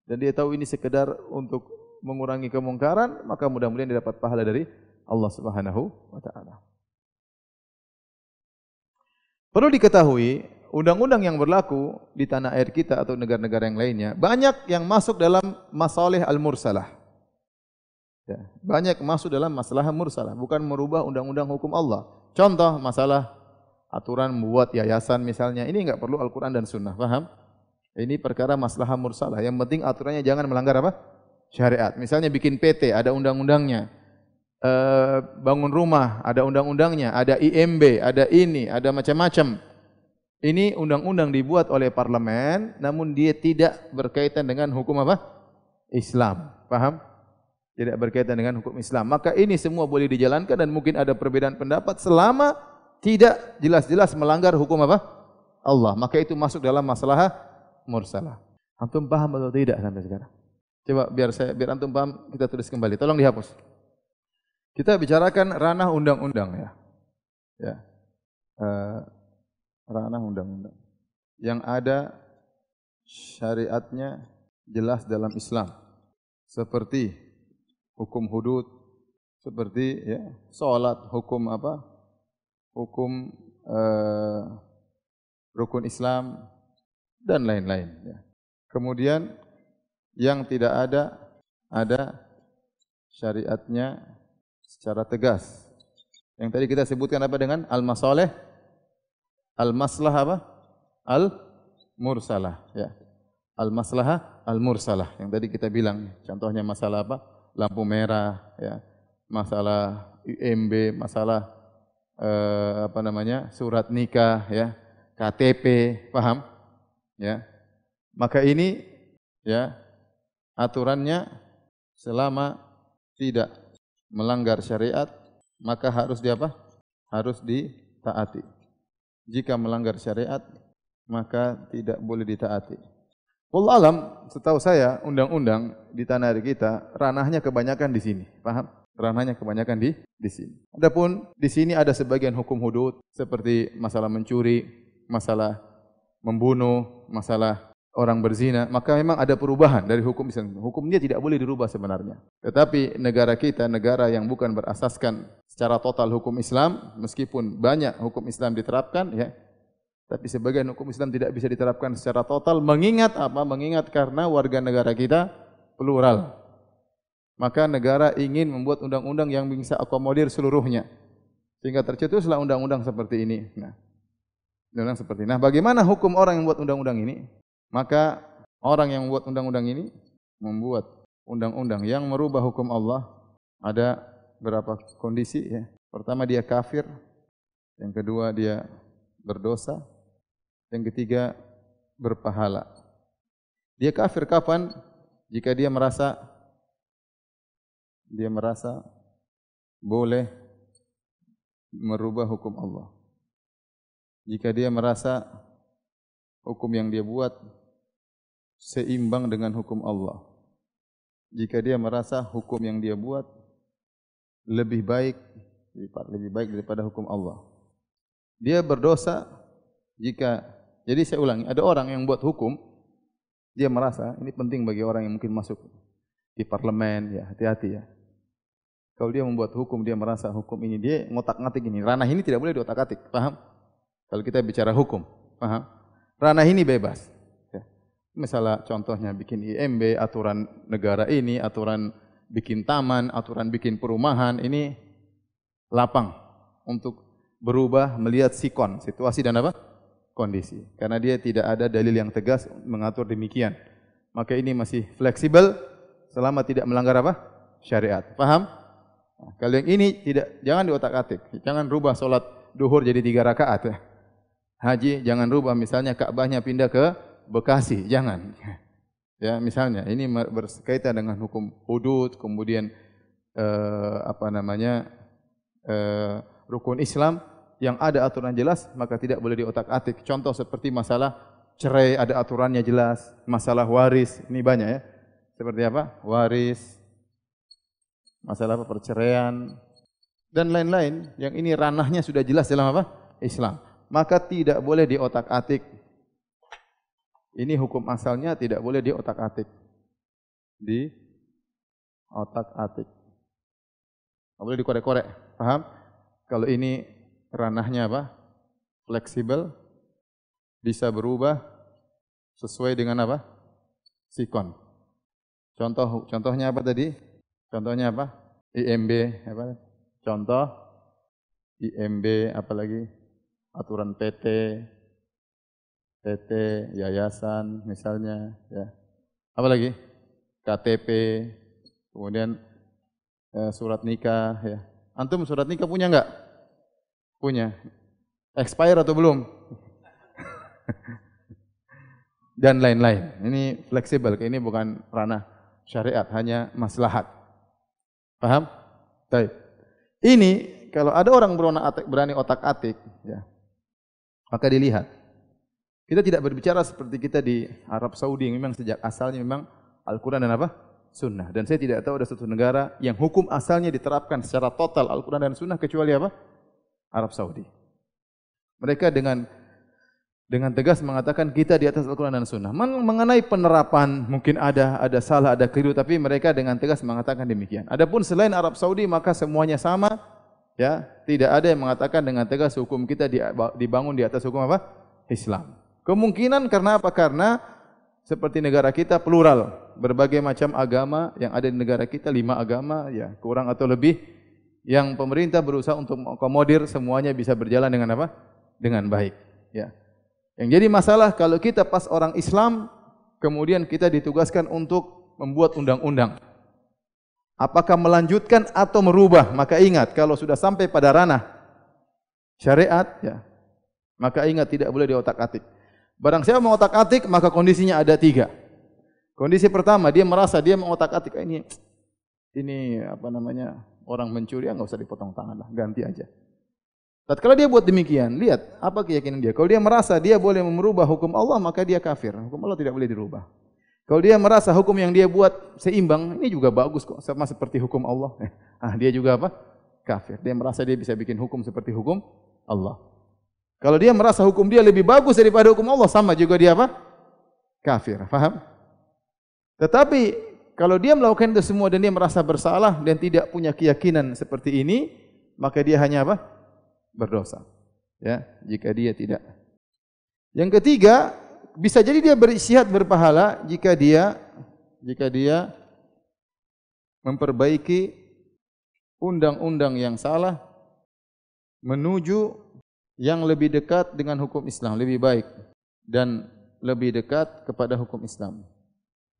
Dan dia tahu ini sekedar untuk mengurangi kemungkaran, maka mudah-mudahan dia dapat pahala dari Allah Subhanahu wa taala. Perlu diketahui, undang-undang yang berlaku di tanah air kita atau negara-negara yang lainnya, banyak yang masuk dalam masalih al-mursalah. Ya, banyak masuk dalam masalah mursalah, bukan merubah undang-undang hukum Allah. Contoh masalah aturan membuat yayasan misalnya, ini enggak perlu Al-Quran dan Sunnah, paham? Ini perkara masalah mursalah. Yang penting aturannya jangan melanggar apa? Syariat. Misalnya bikin PT, ada undang-undangnya. Bangun rumah, ada undang-undangnya. Ada IMB, ada ini, ada macam-macam. Ini undang-undang dibuat oleh parlemen, namun dia tidak berkaitan dengan hukum apa? Islam. Paham? Tidak berkaitan dengan hukum Islam. Maka ini semua boleh dijalankan dan mungkin ada perbedaan pendapat selama tidak jelas-jelas melanggar hukum apa? Allah. Maka itu masuk dalam masalah mursalah. Antum paham atau tidak sampai sekarang? Coba biar antum paham, kita tulis kembali. Tolong dihapus. Kita bicarakan ranah undang-undang, ya. Ya. Ranah undang-undang yang ada syariatnya jelas dalam Islam. Seperti hukum hudud, seperti ya, salat, hukum apa? Hukum rukun Islam dan lain-lain, ya. Kemudian yang tidak ada syariatnya secara tegas. Yang tadi kita sebutkan apa dengan al-masalih, al-maslah apa? Al-mursalah, ya. Al-maslahah, al-mursalah. Yang tadi kita bilang, contohnya masalah apa? Lampu merah, ya. Masalah IMB, masalah surat nikah, ya. KTP, paham? Ya. Maka ini, ya, aturannya selama tidak melanggar syariat, maka harus harus ditaati. Jika melanggar syariat, maka tidak boleh ditaati. Wallahu alam, setahu saya undang-undang di tanah air kita ranahnya kebanyakan di sini, paham? Ranahnya kebanyakan di sini. Adapun di sini ada sebagian hukum hudud seperti masalah mencuri, masalah membunuh, masalah orang berzina, maka memang ada perubahan dari hukum Islam. Hukumnya tidak boleh dirubah sebenarnya. Tetapi negara kita, negara yang bukan berasaskan secara total hukum Islam, meskipun banyak hukum Islam diterapkan, ya, tapi sebagian hukum Islam tidak bisa diterapkan secara total. Mengingat apa? Mengingat karena warga negara kita plural. Maka negara ingin membuat undang-undang yang bisa akomodir seluruhnya. Sehingga tercetuslah undang-undang seperti ini. Nah, undang-undang seperti ini. Nah, bagaimana hukum orang yang membuat undang-undang ini? Maka orang yang membuat undang-undang ini membuat undang-undang yang merubah hukum Allah. Ada berapa kondisi, ya. Pertama, dia kafir. Yang kedua, dia berdosa. Yang ketiga, berpahala. Dia kafir kapan? Jika dia merasa boleh merubah hukum Allah. Jika dia merasa hukum yang dia buat seimbang dengan hukum Allah. Jika dia merasa hukum yang dia buat lebih baik daripada hukum Allah. Dia berdosa jika, jadi saya ulangi, ada orang yang buat hukum, dia merasa, ini penting bagi orang yang mungkin masuk di parlemen, ya, hati-hati, ya. Kalau dia membuat hukum, dia merasa hukum ini, dia ngotak-ngatik ini, ranah ini tidak boleh diotak-atik, paham? Kalau kita bicara hukum, paham? Ranah ini bebas. Ya. Misalnya contohnya bikin IMB, aturan negara ini, aturan bikin taman, aturan bikin perumahan, ini lapang untuk berubah melihat sikon, situasi dan apa? Kondisi. Karena dia tidak ada dalil yang tegas mengatur demikian. Maka ini masih fleksibel selama tidak melanggar apa? Syariat. Paham? Nah, kalau yang ini jangan diotak-atik. Jangan rubah salat duhur jadi 3 rakaat. Haji jangan rubah misalnya Ka'bahnya pindah ke Bekasi, jangan. Ya, misalnya ini berkaitan dengan hukum hudud, kemudian rukun Islam yang ada aturan jelas, maka tidak boleh diotak-atik. Contoh seperti masalah cerai ada aturannya jelas, masalah waris, ini banyak ya. Seperti apa? Waris, masalah apa? Perceraian dan lain-lain yang ini ranahnya sudah jelas dalam apa? Islam. Maka tidak boleh diotak-atik. Ini hukum asalnya tidak boleh diotak-atik. Di otak-atik. Tidak boleh dikorek-korek. Paham? Kalau ini ranahnya apa? Fleksibel, bisa berubah sesuai dengan apa? Sikon. Contohnya apa tadi? Contohnya apa? IMB apa? Contoh IMB apalagi? Aturan PT, yayasan misalnya, ya. Apa lagi? KTP, kemudian surat nikah, ya. Antum surat nikah punya enggak? Punya. Expire atau belum? Dan lain-lain. Ini fleksibel, ini bukan ranah syariat, hanya maslahat. Paham? Baik. Ini kalau ada orang berani otak-atik, ya, maka dilihat. Kita tidak berbicara seperti kita di Arab Saudi yang memang sejak asalnya memang Al-Quran dan apa? Sunnah. Dan saya tidak tahu ada satu negara yang hukum asalnya diterapkan secara total Al-Quran dan Sunnah kecuali apa? Arab Saudi. Mereka dengan tegas mengatakan kita di atas Al-Quran dan Sunnah. Mengenai penerapan mungkin ada salah, ada keliru, tapi mereka dengan tegas mengatakan demikian. Adapun selain Arab Saudi maka semuanya sama, ya. Tidak ada yang mengatakan dengan tegas hukum kita dibangun di atas hukum apa? Islam. Kemungkinan karena apa? Karena seperti negara kita plural, berbagai macam agama yang ada di negara kita, 5 agama, ya kurang atau lebih, yang pemerintah berusaha untuk mengakomodir semuanya bisa berjalan dengan apa? Dengan baik. Ya. Yang jadi masalah kalau kita pas orang Islam, kemudian kita ditugaskan untuk membuat undang-undang. Apakah melanjutkan atau merubah? Maka ingat, kalau sudah sampai pada ranah syariat, ya, maka ingat tidak boleh diotak-atik. Barang siapa mengotak-atik, maka kondisinya ada 3. Kondisi pertama, dia merasa dia mengotak-atik, ini apa namanya, orang mencuri, enggak usah dipotong tangan lah, ganti aja. Tatkala dia buat demikian, lihat apa keyakinan dia. Kalau dia merasa dia boleh merubah hukum Allah, maka dia kafir. Hukum Allah tidak boleh dirubah. Kalau dia merasa hukum yang dia buat seimbang, ini juga bagus kok, sama seperti hukum Allah. Dia juga apa? Kafir. Dia merasa dia bisa bikin hukum seperti hukum Allah. Kalau dia merasa hukum dia lebih bagus daripada hukum Allah, sama juga dia apa? Kafir. Faham? Tetapi kalau dia melakukan itu semua dan dia merasa bersalah dan tidak punya keyakinan seperti ini, maka dia hanya apa? Berdosa. Ya, jika dia tidak. Yang ketiga, bisa jadi dia beristihad berpahala jika dia memperbaiki undang-undang yang salah menuju yang lebih dekat dengan hukum Islam, lebih baik dan lebih dekat kepada hukum Islam.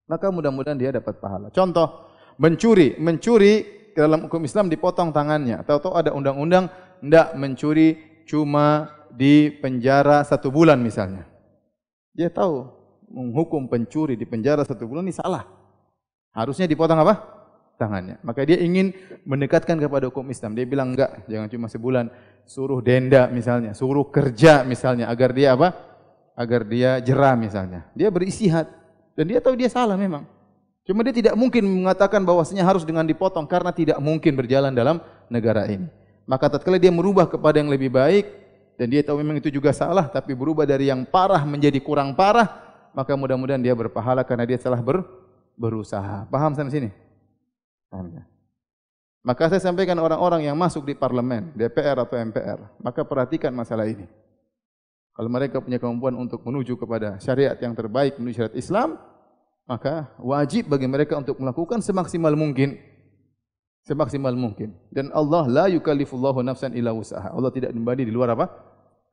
Maka mudah-mudahan dia dapat pahala. Contoh, mencuri dalam hukum Islam dipotong tangannya. Tahu-tahu ada undang-undang enggak mencuri cuma di penjara 1 bulan misalnya. Dia tahu menghukum pencuri di penjara 1 bulan ini salah. Harusnya dipotong apa? Tangannya. Maka dia ingin mendekatkan kepada hukum Islam. Dia bilang enggak, jangan cuma sebulan. Suruh denda misalnya, suruh kerja misalnya, agar dia apa? Agar dia jera misalnya. Dia beristihad dan dia tahu dia salah memang. Cuma dia tidak mungkin mengatakan bahwasanya harus dengan dipotong karena tidak mungkin berjalan dalam negara ini. Maka tatkala dia merubah kepada yang lebih baik dan dia tahu memang itu juga salah, tapi berubah dari yang parah menjadi kurang parah, maka mudah-mudahan dia berpahala karena dia telah berusaha. Paham sampai sini? Paham ya? Maka saya sampaikan orang-orang yang masuk di parlemen, DPR atau MPR, maka perhatikan masalah ini. Kalau mereka punya kemampuan untuk menuju kepada syariat yang terbaik, menuju syariat Islam, maka wajib bagi mereka untuk melakukan semaksimal mungkin. Semaksimal mungkin. Dan Allah la yukallifullahu nafsan illa wus'aha. Allah tidak membebani di luar apa?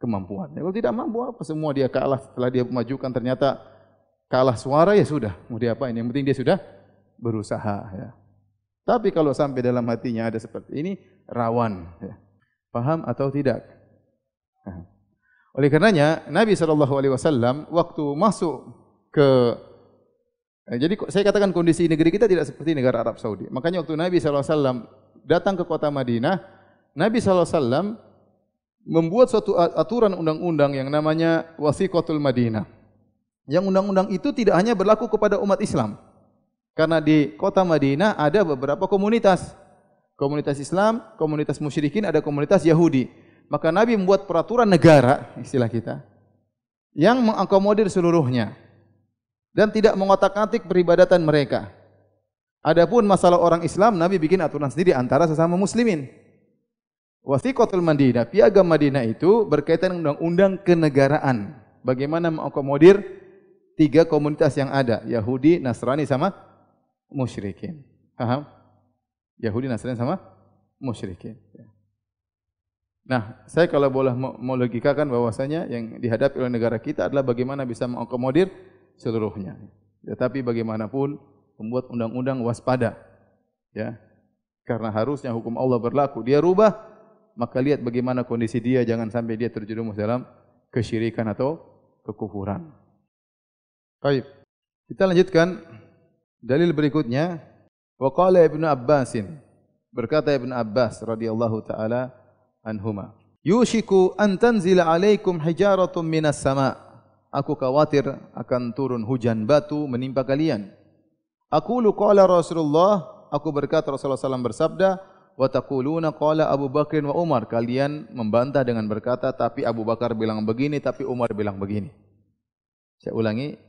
Kemampuan. Kalau tidak mampu apa? Semua dia kalah. Setelah dia memajukan ternyata kalah suara, ya sudah. Mau diapain? Yang penting dia sudah berusaha. Ya. Tapi kalau sampai dalam hatinya ada seperti ini, rawan. Ya. Paham atau tidak? Oleh karenanya, Nabi SAW waktu masuk ke jadi saya katakan kondisi negeri kita tidak seperti negara Arab Saudi. Makanya waktu Nabi SAW datang ke kota Madinah, Nabi SAW membuat suatu aturan undang-undang yang namanya Wasiqatul Madinah. Yang undang-undang itu tidak hanya berlaku kepada umat Islam. Karena di kota Madinah ada beberapa komunitas. Komunitas Islam, komunitas musyrikin, ada komunitas Yahudi. Maka Nabi membuat peraturan negara, istilah kita, yang mengakomodir seluruhnya. Dan tidak mengotak-atik peribadatan mereka. Adapun masalah orang Islam, Nabi bikin aturan sendiri antara sesama muslimin. Wasiqatul Madinah, piagam Madinah itu berkaitan dengan undang-undang kenegaraan. Bagaimana mengakomodir 3 komunitas yang ada, Yahudi, Nasrani sama musyrikin. Paham? Yahudi, Nasrani sama musyrikin. Nah, saya kalau boleh mau logikakan bahwasanya yang dihadapi oleh negara kita adalah bagaimana bisa mengakomodir seluruhnya. Tetapi bagaimanapun membuat undang-undang waspada. Ya. Karena harusnya hukum Allah berlaku. Dia rubah, maka lihat bagaimana kondisi dia, jangan sampai dia terjerumus dalam kesyirikan atau kekufuran. Baik. Kita lanjutkan dalil berikutnya. Wa qala Ibnu Abbasin, berkata Ibnu Abbas radhiyallahu taala anhuma, yushiku an tanzila alaikum hijaratun minas sama'. Aku khawatir akan turun hujan batu menimpa kalian. Aqulu qala Rasulullah, aku berkata Rasulullah SAW bersabda, wa taquluna qala Abu Bakr wa Umar. Kalian membantah dengan berkata, tapi Abu Bakar bilang begini, tapi Umar bilang begini. Saya ulangi,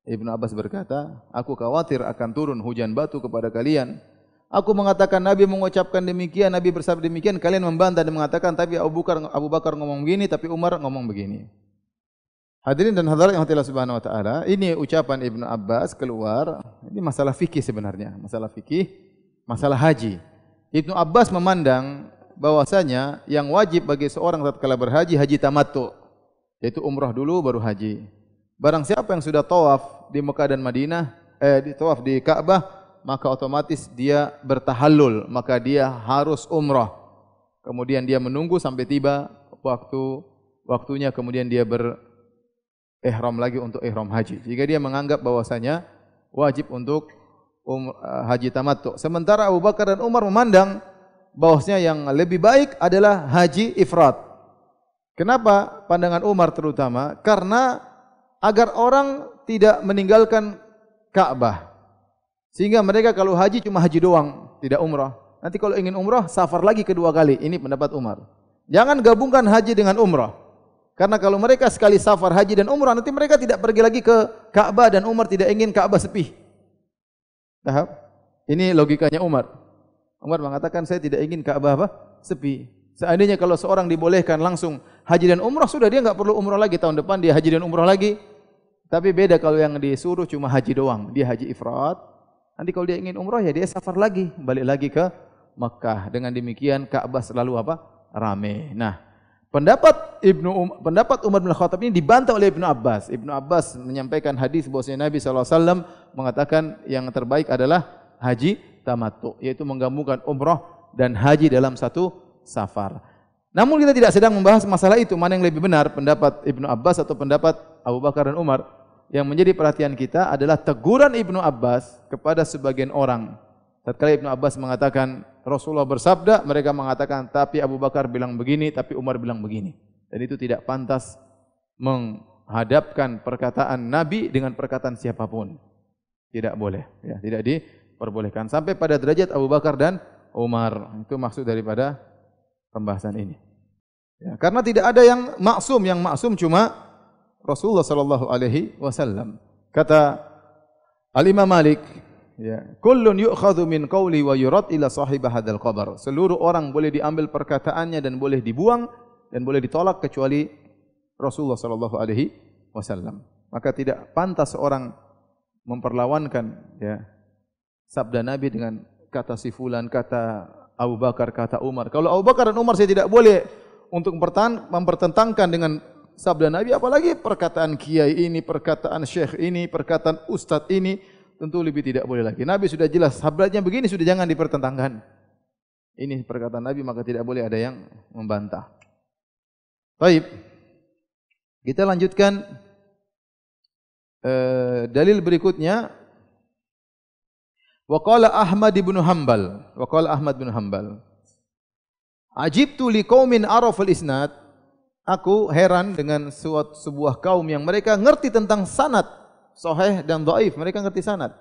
Ibnu Abbas berkata, aku khawatir akan turun hujan batu kepada kalian. Aku mengatakan Nabi mengucapkan demikian, Nabi bersabda demikian, kalian membantah dan mengatakan tapi Abu Bakar ngomong begini, tapi Umar ngomong begini. Hadirin dan hadirat yang Allah Subhanahu wa taala, ini ucapan Ibnu Abbas keluar, ini masalah fikih sebenarnya, masalah fikih, masalah haji. Ibnu Abbas memandang bahwasanya yang wajib bagi seorang tatkala berhaji, haji tamattu, yaitu umrah dulu baru haji. Barang siapa yang sudah tawaf di Mekah dan Madinah, tawaf di Ka'bah, maka otomatis dia bertahallul, maka dia harus umrah. Kemudian dia menunggu sampai tiba waktunya, kemudian dia ihram lagi untuk ihram haji. Jika dia menganggap bahwasanya wajib untuk haji tamattu. Sementara Abu Bakar dan Umar memandang bahwasanya yang lebih baik adalah haji ifrad. Kenapa pandangan Umar terutama? Karena agar orang tidak meninggalkan Ka'bah. Sehingga mereka kalau haji cuma haji doang, tidak umrah. Nanti kalau ingin umrah, safar lagi kedua kali. Ini pendapat Umar. Jangan gabungkan haji dengan umrah. Karena kalau mereka sekali safar haji dan umrah, nanti mereka tidak pergi lagi ke Ka'bah dan Umar tidak ingin Ka'bah sepi. Paham? Ini logikanya Umar. Umar mengatakan saya tidak ingin Ka'bah sepi. Seandainya kalau seorang dibolehkan langsung haji dan umrah, sudah dia enggak perlu umrah lagi, tahun depan dia haji dan umrah lagi. Tapi beda kalau yang disuruh cuma haji doang, dia haji ifrad. Nanti kalau dia ingin umrah ya dia safar lagi, balik lagi ke Makkah. Dengan demikian Ka'bah selalu rame. Nah, pendapat Umar bin Khattab ini dibantah oleh Ibnu Abbas. Ibnu Abbas menyampaikan hadis bahwasanya Nabi SAW mengatakan yang terbaik adalah haji tamattu, yaitu menggabungkan umrah dan haji dalam satu safar. Namun kita tidak sedang membahas masalah itu, mana yang lebih benar, pendapat Ibnu Abbas atau pendapat Abu Bakar dan Umar. Yang menjadi perhatian kita adalah teguran Ibnu Abbas kepada sebagian orang. Tatkala Ibnu Abbas mengatakan Rasulullah bersabda, mereka mengatakan tapi Abu Bakar bilang begini, tapi Umar bilang begini. Dan itu tidak pantas menghadapkan perkataan Nabi dengan perkataan siapapun. Tidak boleh, ya, tidak diperbolehkan. Sampai pada derajat Abu Bakar dan Umar. Itu maksud daripada pembahasan ini. Ya, karena tidak ada yang maksum cuma Rasulullah sallallahu alaihi wasallam. Kata Al-Imam Malik, ya, kullun yu'khadhu min qawli wa yurad ila sahib hadzal qabr. Seluruh orang boleh diambil perkataannya dan boleh dibuang dan boleh ditolak kecuali Rasulullah sallallahu alaihi wasallam. Maka tidak pantas seorang memperlawankan, ya, sabda Nabi dengan kata si fulan, kata Abu Bakar, kata Umar. Kalau Abu Bakar dan Umar saya tidak boleh untuk mempertentangkan dengan sabda Nabi, apalagi perkataan kiai ini, perkataan syekh ini, perkataan ustadz ini. tentu lebih tidak boleh lagi. Nabi sudah jelas, sahabatnya begini sudah jangan dipertentangkan. Ini perkataan Nabi, maka tidak boleh ada yang membantah. Baik, kita lanjutkan dalil berikutnya. Wa qala Ahmad bin Hanbal, Ajibtu liqaumin araful isnad. Aku heran dengan sebuah kaum yang mereka ngerti tentang sanad sahih dan dhaif, mereka ngerti sanad.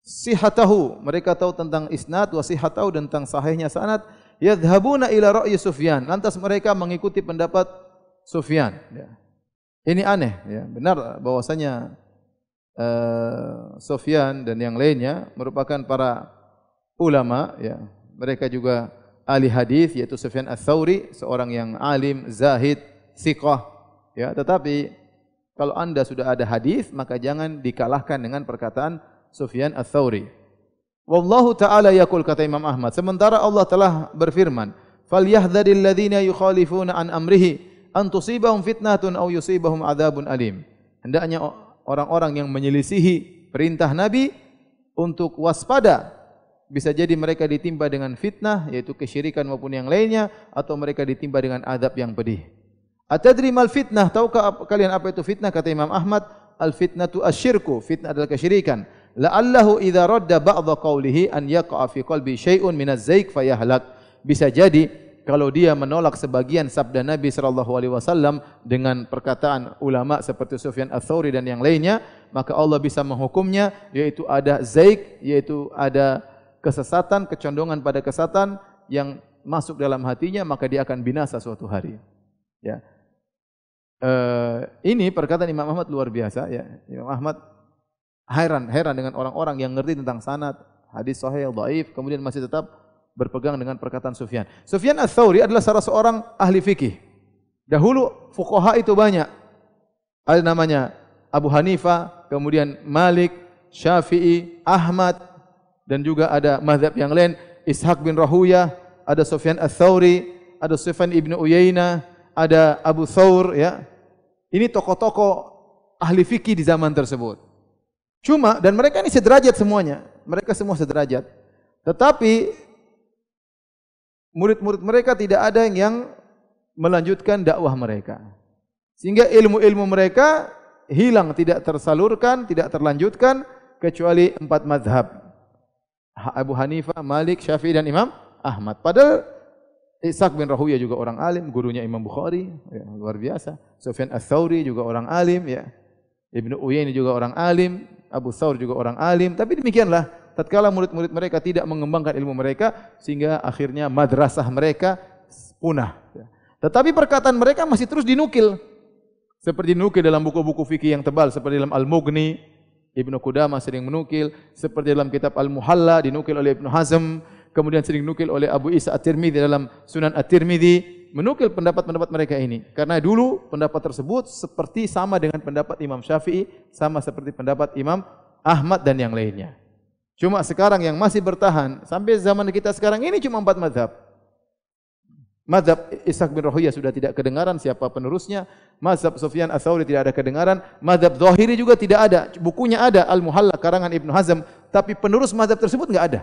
Sihatahu, mereka tahu tentang isnad, wa sihatahu, dan tentang sahihnya sanad. Yadhhabuna ila ra'yi Sufyan, lantas mereka mengikuti pendapat Sufyan. Ya. Ini aneh, ya. Benar bahwasanya Sufyan dan yang lainnya merupakan para ulama, ya. Mereka juga ahli hadis, yaitu Sufyan Ats-Tsauri, seorang yang alim, zahid, thiqah, ya. Tetapi kalau anda sudah ada hadis, maka jangan dikalahkan dengan perkataan Sufyan Ats-Tsauri. Wallahu ta'ala yaqul, kata Imam Ahmad, sementara Allah telah berfirman, falyahdharil ladzina yukhalifuna an amrihi an tusibahum fitnatun aw yusibahum adzabun alim. Hendaknya orang-orang yang menyelisihi perintah Nabi untuk waspada. Bisa jadi mereka ditimpa dengan fitnah, yaitu kesyirikan maupun yang lainnya, atau mereka ditimpa dengan azab yang pedih. Atadri mal fitnah, tahukah kalian apa itu fitnah? Kata Imam Ahmad, al fitnatu asyirku, fitnah adalah kesyirikan. La'allahu idza radda ba'dha qawlihi an yaqa'a fi qalbi syai'un minaz zaik fayahlak. Bisa jadi kalau dia menolak sebagian sabda Nabi sallallahu alaihi wasallam dengan perkataan ulama seperti Sufyan Ats-Tsauri dan yang lainnya, maka Allah bisa menghukumnya, yaitu ada zaik, yaitu ada kesesatan, kecondongan pada kesesatan yang masuk dalam hatinya, maka dia akan binasa suatu hari. Ya. Ini perkataan Imam Ahmad luar biasa, ya. Imam Ahmad heran dengan orang-orang yang ngerti tentang sanad, hadis sahih, dhaif, kemudian masih tetap berpegang dengan perkataan Sufyan. Sufyan Ats-Tsauri adalah salah seorang ahli fikih. Dahulu fuqaha itu banyak. Ada namanya Abu Hanifah, kemudian Malik, Syafi'i, Ahmad, dan juga ada mazhab yang lain, Ishaq bin Rahuyah, ada Sufyan Ats-Tsauri, ada Sufyan ibn Uyainah, ada Abu Thawr, ya. Ini tokoh-tokoh ahli fikih di zaman tersebut. Cuma, dan mereka ini sederajat semuanya, mereka semua sederajat. Tetapi murid-murid mereka tidak ada yang melanjutkan dakwah mereka. Sehingga ilmu-ilmu mereka hilang, tidak tersalurkan, tidak terlanjutkan, kecuali 4 mazhab. Abu Hanifah, Malik, Syafi'i, dan Imam Ahmad. Padahal Ishaq bin Rahuyah juga orang alim, gurunya Imam Bukhari, ya, luar biasa. Sufyan Ats-Tsauri juga orang alim, ya. Ibnu Uyainah juga orang alim, Abu Thawr juga orang alim. Tapi demikianlah, tatkala murid-murid mereka tidak mengembangkan ilmu mereka, sehingga akhirnya madrasah mereka punah. Tetapi perkataan mereka masih terus dinukil. Seperti dinukil dalam buku-buku fikih yang tebal, seperti dalam Al-Mughni, Ibnu Qudamah sering menukil, seperti dalam kitab Al-Muhalla dinukil oleh Ibnu Hazm, kemudian sering dinukil oleh Abu Isa At-Tirmidzi dalam Sunan At-Tirmidzi, menukil pendapat-pendapat mereka ini. Karena dulu pendapat tersebut seperti sama dengan pendapat Imam Syafi'i, sama seperti pendapat Imam Ahmad dan yang lainnya. Cuma sekarang yang masih bertahan sampai zaman kita sekarang ini cuma 4 mazhab. Mazhab Ishaq bin Rahuyah sudah tidak kedengaran siapa penerusnya. Mazhab Sufyan Ats-Tsauri tidak ada kedengaran. Mazhab Zahiri juga tidak ada. Bukunya ada, Al-Muhalla karangan Ibnu Hazm, tapi penerus mazhab tersebut enggak ada.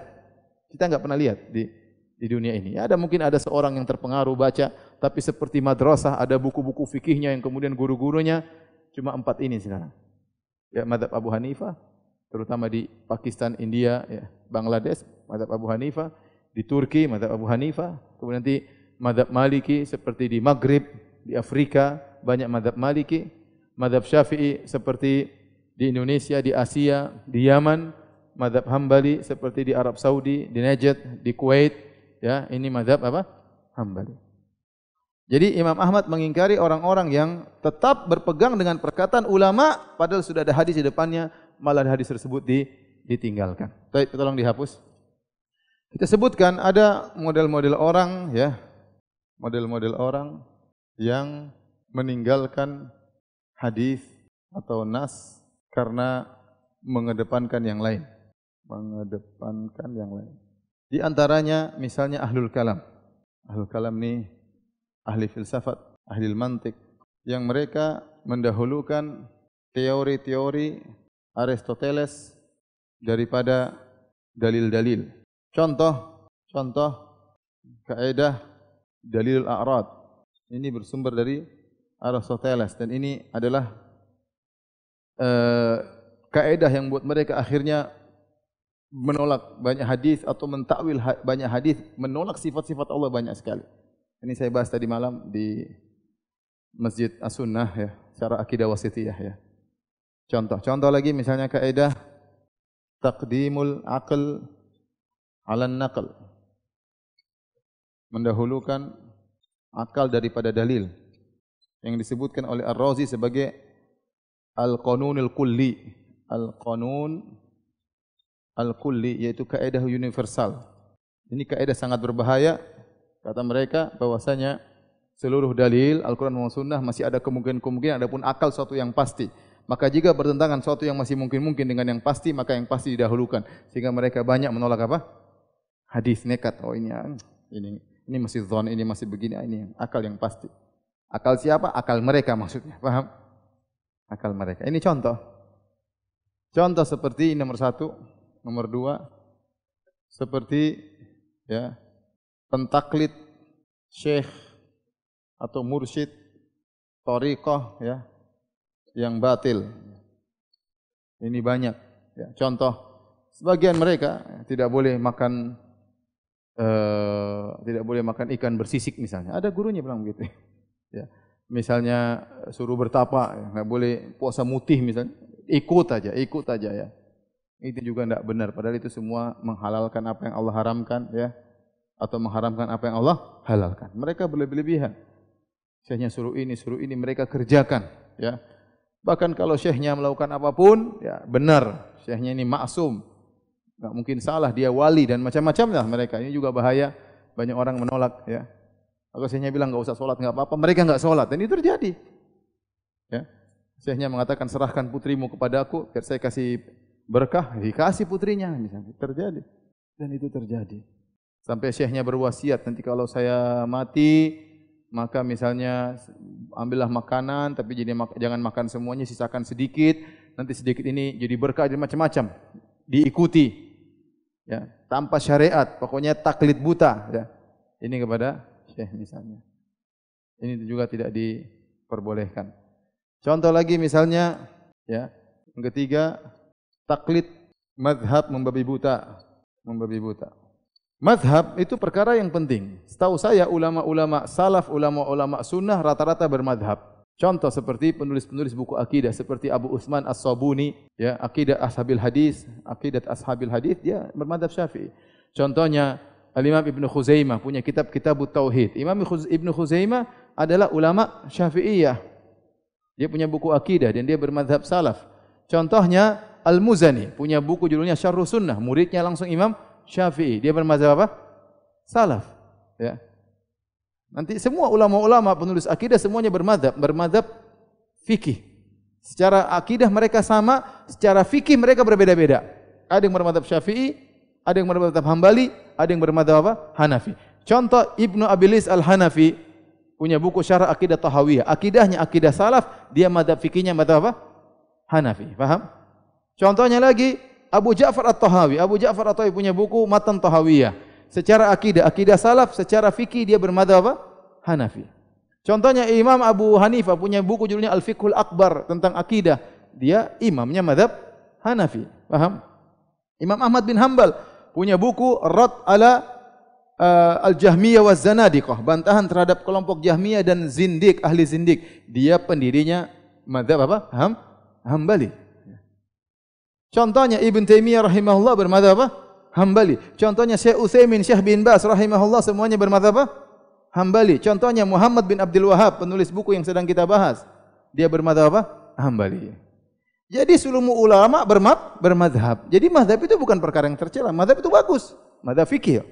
Kita enggak pernah lihat di dunia ini. Ya, ada mungkin ada seorang yang terpengaruh baca, tapi seperti madrasah ada buku-buku fikihnya yang kemudian guru-gurunya cuma 4 ini sekarang. Ya, mazhab Abu Hanifah, terutama di Pakistan, India, ya, Bangladesh, mazhab Abu Hanifah, di Turki mazhab Abu Hanifah, kemudian nanti mazhab Maliki seperti di Maghrib, di Afrika banyak mazhab Maliki, mazhab Syafi'i seperti di Indonesia, di Asia, di Yaman, mazhab Hambali seperti di Arab Saudi, di Najd, di Kuwait, ya, ini mazhab apa? Hambali. Jadi Imam Ahmad mengingkari orang-orang yang tetap berpegang dengan perkataan ulama padahal sudah ada hadis di depannya, malah hadis tersebut ditinggalkan. Baik, tolong dihapus. Kita sebutkan ada model-model orang, ya, model-model orang yang meninggalkan hadis atau nas karena mengedepankan yang lain. Mengedepankan yang lain. Di antaranya misalnya ahlul kalam. Ahlul kalam ini ahli filsafat, ahli mantik, yang mereka mendahulukan teori-teori Aristoteles daripada dalil-dalil. Contoh kaidah dalil a'rad. Ini bersumber dari Aristoteles dan ini adalah kaidah yang buat mereka akhirnya menolak banyak hadis atau mentakwil banyak hadis, menolak sifat-sifat Allah banyak sekali. Ini saya bahas tadi malam di Masjid As-Sunnah ya, secara akidah wasithiyah ya. Contoh lagi misalnya kaidah taqdimul aql 'ala an-naql. Mendahulukan akal daripada dalil. Yang disebutkan oleh Ar-Razi sebagai al-qanunul kulli. Al-qanun al-kulli yaitu kaidah universal. Ini kaidah sangat berbahaya. Kata mereka bahwasanya seluruh dalil Al-Qur'an dan Sunnah masih ada kemungkinan adapun akal suatu yang pasti. Maka jika bertentangan suatu yang masih mungkin dengan yang pasti, maka yang pasti didahulukan. Sehingga mereka banyak menolak apa? Hadis nekat. Oh ini masih dzon, ini masih begini, ini akal yang pasti. Akal siapa? Akal mereka maksudnya. Paham? Akal mereka. Ini contoh. Contoh seperti nomor 1, nomor 2 seperti ya pentaklid syekh atau mursyid thariqah ya yang batil. Ini banyak ya. Contoh sebagian mereka tidak boleh makan ikan bersisik misalnya. Ada gurunya bilang begitu. Ya. Misalnya suruh bertapa, ya. Nggak boleh puasa mutih misalnya. Ikut aja ya. Itu juga tidak benar. Padahal itu semua menghalalkan apa yang Allah haramkan ya. Atau mengharamkan apa yang Allah halalkan. Mereka berlebihan. Syekhnya suruh ini mereka kerjakan ya. Bahkan kalau syekhnya melakukan apapun ya benar. Syekhnya ini maksum. Enggak mungkin salah, dia wali dan macam-macam lah mereka. Ini juga bahaya. Banyak orang menolak ya. Kalau syekhnya bilang enggak usah salat enggak apa-apa, mereka enggak salat dan itu terjadi. Ya. Syekhnya mengatakan serahkan putrimu kepadaku biar saya kasih berkah, dikasih putrinya misalnya. Terjadi. Dan itu terjadi. Sampai syekhnya berwasiat nanti kalau saya mati maka misalnya ambillah makanan tapi jangan makan semuanya, sisakan sedikit. Nanti sedikit ini jadi berkah jadi macam-macam. Diikuti. Ya, tanpa syariat, pokoknya taklid buta ya. Ini kepada syekh misalnya. Ini juga tidak diperbolehkan. Contoh lagi misalnya ya, yang ketiga taklid mazhab membabi buta. Mazhab itu perkara yang penting. Setahu saya ulama-ulama salaf, ulama-ulama sunnah rata-rata bermadhab. Contoh seperti penulis-penulis buku akidah seperti Abu Utsman As-Sabuni, ya, Aqidah Ashabil Hadis, dia bermadhab Syafi'i. Contohnya Al-Imam Ibnu Khuzaimah punya kitab Kitabut Tauhid. Imam Ibnu Khuzaimah adalah ulama Syafi'iyah. Dia punya buku akidah dan dia bermadhab salaf. Contohnya Al-Muzani punya buku judulnya Syarhus Sunnah, muridnya langsung Imam Syafi'i. Dia bermazhab apa? Salaf. Ya. Nanti semua ulama-ulama penulis akidah semuanya bermazhab fikih. Secara akidah mereka sama, secara fikih mereka berbeda-beda. Ada yang bermazhab Syafi'i, ada yang bermazhab Hambali, ada yang bermazhab apa? Hanafi. Contoh Ibnu Abilis Al-Hanafi punya buku Syarah Aqidah Tahawiyah. Akidahnya akidah salaf, dia mazhab fikihnya mazhab apa? Hanafi. Paham? Contohnya lagi Abu Ja'far At-Tahawi. Abu Ja'far At-Tahawi punya buku Matan Tahawiyah. Secara akidah salaf, secara fikih dia bermadzhab apa? Hanafi. Contohnya Imam Abu Hanifah punya buku judulnya Al-Fiqhul Akbar tentang akidah. Dia imamnya mazhab Hanafi. Paham? Imam Ahmad bin Hanbal punya buku Rad ala Al-Jahmiyah wa Zanadiqah. Bantahan terhadap kelompok Jahmiyah dan Zindik, ahli Zindik. Dia pendirinya mazhab apa? Hambali. Contohnya Ibn Taimiyah rahimahullah bermadzhab apa? Hambali. Contohnya Syekh Utsaimin, Syekh bin Baz rahimahullah semuanya bermadzhab apa? Hambali. Contohnya Muhammad bin Abdul Wahhab, penulis buku yang sedang kita bahas. Dia bermadzhab apa? Hambali. Jadi seluruh ulama bermadzhab. Jadi mazhab itu bukan perkara yang tercela. Mazhab itu bagus. Mazhab fikih.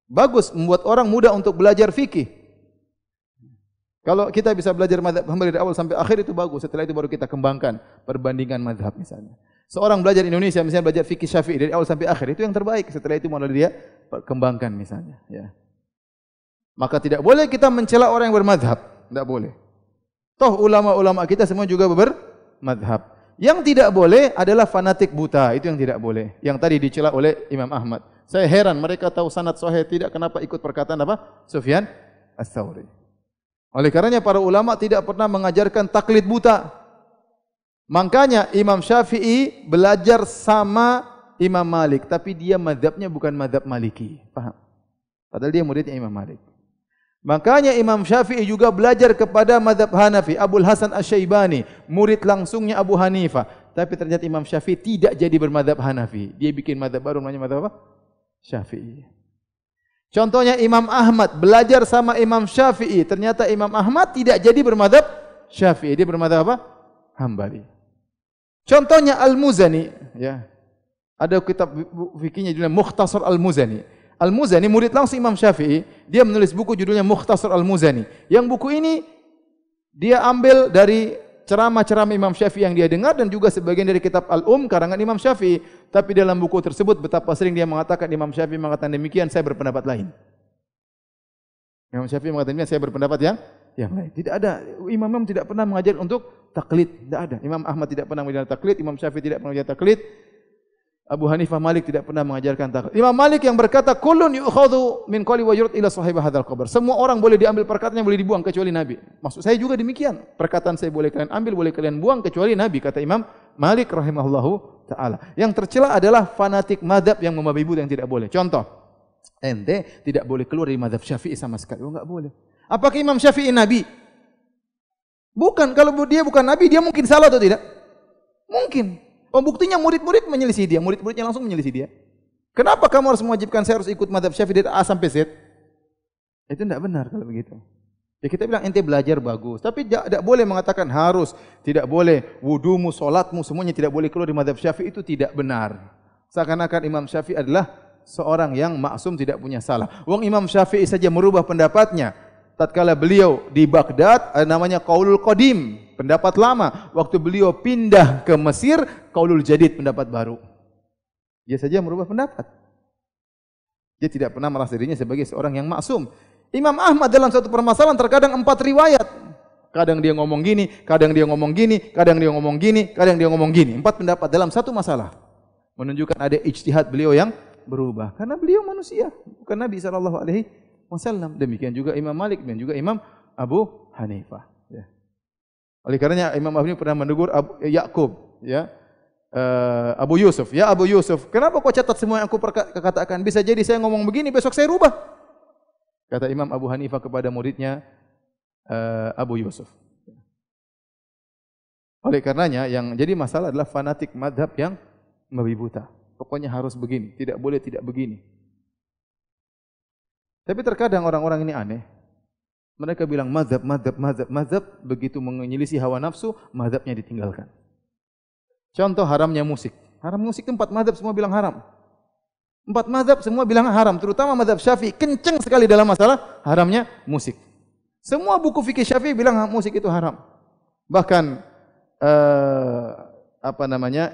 Bagus membuat orang mudah untuk belajar fikih. Kalau kita bisa belajar mazhab Hambali dari awal sampai akhir itu bagus. Setelah itu baru kita kembangkan perbandingan mazhab misalnya. Seorang belajar Indonesia misalnya belajar fikih Syafi'i dari awal sampai akhir itu yang terbaik. Setelah itu mulai dia kembangkan misalnya, ya. Maka tidak boleh kita mencela orang yang bermadzhab, tidak boleh. Toh ulama-ulama kita semua juga bermadzhab. Yang tidak boleh adalah fanatik buta, itu yang tidak boleh. Yang tadi dicela oleh Imam Ahmad. Saya heran mereka tahu sanad sahih tidak, kenapa ikut perkataan apa? Sufyan Ats-Tsauri. Oleh karenanya para ulama tidak pernah mengajarkan taklid buta. Makanya Imam Syafi'i belajar sama Imam Malik, tapi dia mazhabnya bukan mazhab Maliki. Paham? Padahal dia muridnya Imam Malik. Makanya Imam Syafi'i juga belajar kepada mazhab Hanafi, Abul Hasan Asy-Syaibani, murid langsungnya Abu Hanifah. Tapi ternyata Imam Syafi'i tidak jadi bermadzhab Hanafi. Dia bikin mazhab baru namanya mazhab apa? Syafi'i. Contohnya Imam Ahmad belajar sama Imam Syafi'i, ternyata Imam Ahmad tidak jadi bermadzhab Syafi'i, dia bermadzhab apa? Hambali. Contohnya Al-Muzani, ya. Ada kitab fikihnya judulnya Mukhtasar Al-Muzani. Al-Muzani murid langsung Imam Syafi'i, dia menulis buku judulnya Mukhtasar Al-Muzani. Yang buku ini dia ambil dari ceramah-ceramah Imam Syafi'i yang dia dengar dan juga sebagian dari kitab karangan Imam Syafi'i. Tapi dalam buku tersebut betapa sering dia mengatakan Imam Syafi'i mengatakan demikian, saya berpendapat lain. Imam Syafi'i mengatakan demikian, saya berpendapat yang lain. Tidak ada, imam tidak pernah mengajar untuk taklid, tidak ada. Imam Ahmad tidak pernah mengajar taklid, Imam Syafi'i tidak pernah mengajar taklid. Abu Hanifah Malik tidak pernah mengajarkan taklid. Imam Malik yang berkata kullun yu'khadhu min qawli wa yurad ila sahib hadzal qabr. Semua orang boleh diambil perkataannya, boleh dibuang kecuali Nabi. Maksud saya juga demikian. Perkataan saya boleh kalian ambil, boleh kalian buang kecuali Nabi, kata Imam Malik rahimahullahu taala. Yang tercela adalah fanatik mazhab yang membabi buta yang tidak boleh. Contoh, ente tidak boleh keluar dari mazhab Syafi'i sama sekali. Oh, enggak boleh. Apakah Imam Syafi'i nabi? Bukan. Kalau dia bukan nabi, dia mungkin salah atau tidak? Mungkin. Oh, buktinya murid-murid menyelisih dia, murid-muridnya langsung menyelisih dia. Kenapa kamu harus mewajibkan saya harus ikut mazhab Syafi'i dari A sampai Z? Itu tidak benar kalau begitu. Ya kita bilang ente belajar bagus, tapi tidak boleh mengatakan harus, tidak boleh wudumu, solatmu semuanya tidak boleh keluar dari mazhab Syafi'i, itu tidak benar. Seakan-akan Imam Syafi'i adalah seorang yang maksum tidak punya salah. Wong Imam Syafi'i saja merubah pendapatnya. Tatkala beliau di Baghdad namanya Qaulul Qadim, pendapat lama. Waktu beliau pindah ke Mesir, Qaulul Jadid, pendapat baru. Dia saja merubah pendapat. Dia tidak pernah merasa dirinya sebagai seorang yang maksum. Imam Ahmad dalam satu permasalahan terkadang 4 riwayat. Kadang dia ngomong gini, kadang dia ngomong gini, kadang dia ngomong gini, kadang dia ngomong gini. 4 pendapat dalam satu masalah. Menunjukkan ada ijtihad beliau yang berubah. Karena beliau manusia, bukan Nabi sallallahu alaihi wasallam. Demikian juga Imam Malik dan juga Imam Abu Hanifah. Ya. Oleh karenanya Imam Abu Hanifah pernah menegur Yakub, ya, Abu Yusuf. Ya Abu Yusuf, kenapa kau catat semua yang aku katakan? Bisa jadi saya ngomong begini, besok saya rubah. Kata Imam Abu Hanifah kepada muridnya Abu Yusuf. Oleh karenanya yang jadi masalah adalah fanatik madhab yang membabi buta. Pokoknya harus begini, tidak boleh tidak begini. Tapi terkadang orang-orang ini aneh. Mereka bilang mazhab, begitu menyelisih hawa nafsu, mazhabnya ditinggalkan. Contoh haramnya musik. Haram musik itu 4 mazhab semua bilang haram. 4 mazhab semua bilang haram, terutama mazhab Syafi'i kenceng sekali dalam masalah haramnya musik. Semua buku fikih Syafi'i bilang musik itu haram. Bahkan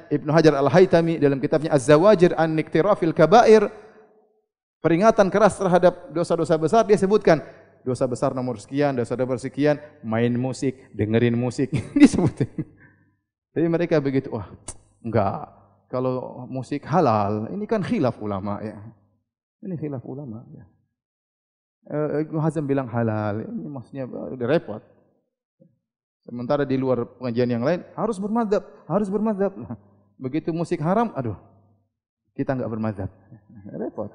Ibnu Hajar Al-Haytami dalam kitabnya Az-Zawajir an Niktirafil Kabair, peringatan keras terhadap dosa-dosa besar, dia sebutkan dosa besar nomor sekian, dosa nomor sekian, main musik, dengerin musik, disebutin. Tapi mereka begitu, wah, enggak, kalau musik halal, ini kan khilaf ulama ya. Ini khilaf ulama ya. Ibnu Hazm bilang halal, ini maksudnya udah repot. Sementara di luar pengajian yang lain harus bermadzhab, harus bermadzhab. Nah, begitu musik haram, aduh, kita enggak bermadzhab. Repot.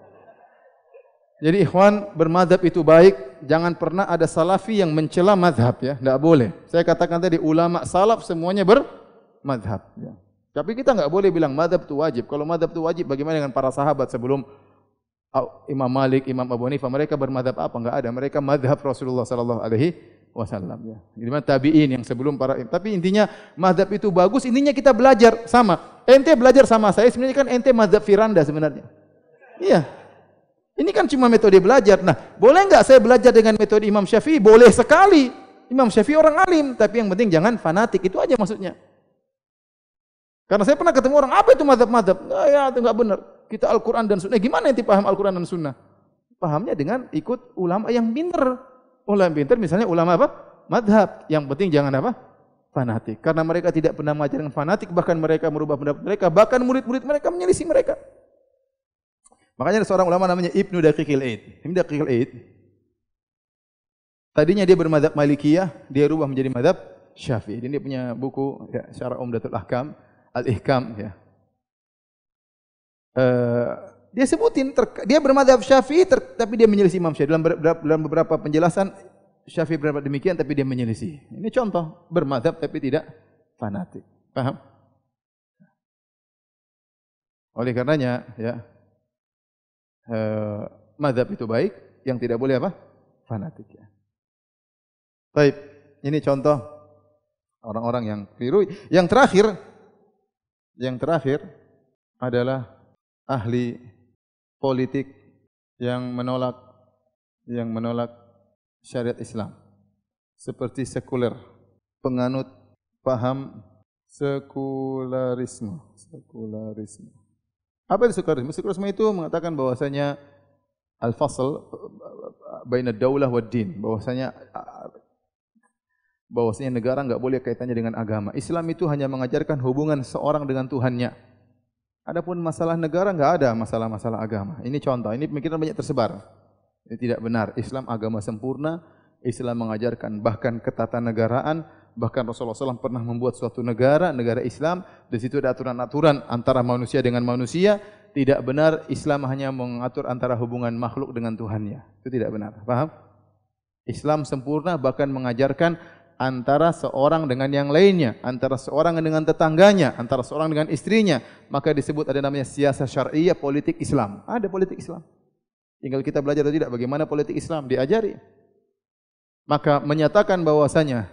Jadi ikhwan, bermadzhab itu baik, jangan pernah ada salafi yang mencela mazhab ya, enggak boleh. Saya katakan tadi ulama salaf semuanya bermadzhab ya. Tapi kita enggak boleh bilang mazhab itu wajib. Kalau mazhab itu wajib, bagaimana dengan para sahabat sebelum Imam Malik, Imam Abu Hanifah, mereka bermadzhab apa? Enggak ada. Mereka mazhab Rasulullah sallallahu alaihi wasallam ya. Gimana tabi'in yang sebelum para, tapi intinya mazhab itu bagus, intinya kita belajar sama. Ente belajar sama saya, sebenarnya kan ente mazhab Firanda sebenarnya. Iya. Ini kan cuma metode belajar. Nah, boleh enggak saya belajar dengan metode Imam Syafi'i? Boleh sekali. Imam Syafi'i orang alim, tapi yang penting jangan fanatik, itu aja maksudnya. Karena saya pernah ketemu orang, apa itu mazhab-mazhab? Nah, ya, itu enggak benar. Kita Al-Quran dan Sunnah. Gimana nanti paham Al-Quran dan Sunnah? Pahamnya dengan ikut ulama yang pintar. Ulama yang pintar misalnya ulama apa? Mazhab. Yang penting jangan apa? fanatik. Karena mereka tidak pernah mengajarkan fanatik, bahkan mereka merubah pendapat mereka, bahkan murid-murid mereka menyelisih mereka. Makanya ada seorang ulama namanya Ibnu Daqiqil Aid. Ibnu Daqiqil Aid, tadinya dia bermadzhab Malikiyah, dia rubah menjadi madzhab Syafi'i. Dia punya buku ya, Syarah Umdatul Ahkam, Al-Ihkam ya. Dia sebutin dia bermadzhab Syafi'i tapi dia menyelisih Imam Syafi'i dalam beberapa penjelasan. Syafi'i berpendapat demikian tapi dia menyelisih. Ini contoh bermadzhab tapi tidak fanatik. Paham? Oleh karenanya ya, mazhab itu baik, yang tidak boleh apa? Fanatik ya. Baik, ini contoh orang-orang yang keliru. Yang terakhir adalah ahli politik yang menolak syariat Islam. Seperti sekuler, penganut paham sekularisme. Apa itu sekularisme? Sekularisme itu mengatakan bahwasanya al-fasl baina daulah wad din, bahwasanya negara enggak boleh kaitannya dengan agama. Islam itu hanya mengajarkan hubungan seorang dengan Tuhannya. Adapun masalah negara enggak ada masalah-masalah agama. Ini contoh, ini pemikiran banyak tersebar. Ini tidak benar. Islam agama sempurna. Islam mengajarkan bahkan ketatanegaraan, bahkan Rasulullah SAW pernah membuat suatu negara Islam. Di situ ada aturan-aturan antara manusia dengan manusia. Tidak benar Islam hanya mengatur antara hubungan makhluk dengan Tuhannya. Itu tidak benar. Paham? Islam sempurna bahkan mengajarkan antara seorang dengan yang lainnya, antara seorang dengan tetangganya, antara seorang dengan istrinya. Maka disebut ada namanya siasah syar'iyyah, politik Islam. Ada politik Islam. Tinggal kita belajar atau tidak bagaimana politik Islam diajari. Maka menyatakan bahwasanya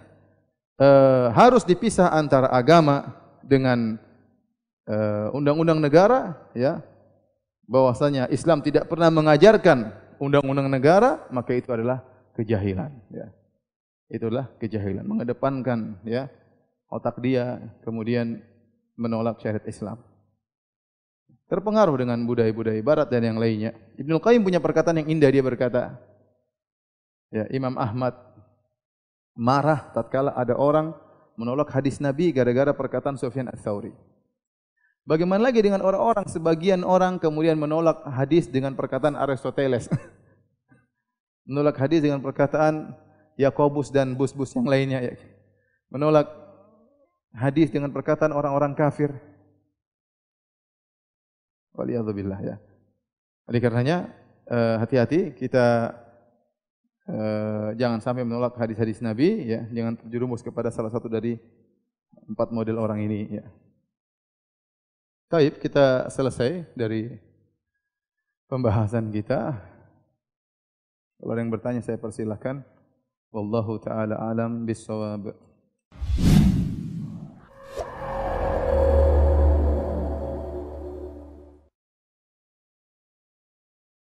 harus dipisah antara agama dengan undang-undang negara, ya, bahwasanya Islam tidak pernah mengajarkan undang-undang negara, maka itu adalah kejahilan. Ya. Itulah kejahilan, mengedepankan ya otak dia, kemudian menolak syariat Islam. Terpengaruh dengan budaya-budaya Barat dan yang lainnya. Ibnul Qayyim punya perkataan yang indah, dia berkata, ya, Imam Ahmad marah tatkala ada orang menolak hadis Nabi gara-gara perkataan Sufyan Ats-Tsauri. Bagaimana lagi dengan orang-orang, sebagian orang kemudian menolak hadis dengan perkataan Aristoteles. Menolak hadis dengan perkataan Yakobus dan bus-bus yang lainnya. Ya. Menolak hadis dengan perkataan orang-orang kafir. Waliyadzubillah ya. Oleh karenanya hati-hati kita jangan sampai menolak hadis-hadis Nabi, ya, jangan terjerumus kepada salah satu dari 4 model orang ini, ya. Baik, kita selesai dari pembahasan kita. Kalau ada yang bertanya saya persilahkan. Wallahu taala alam bis-shawab.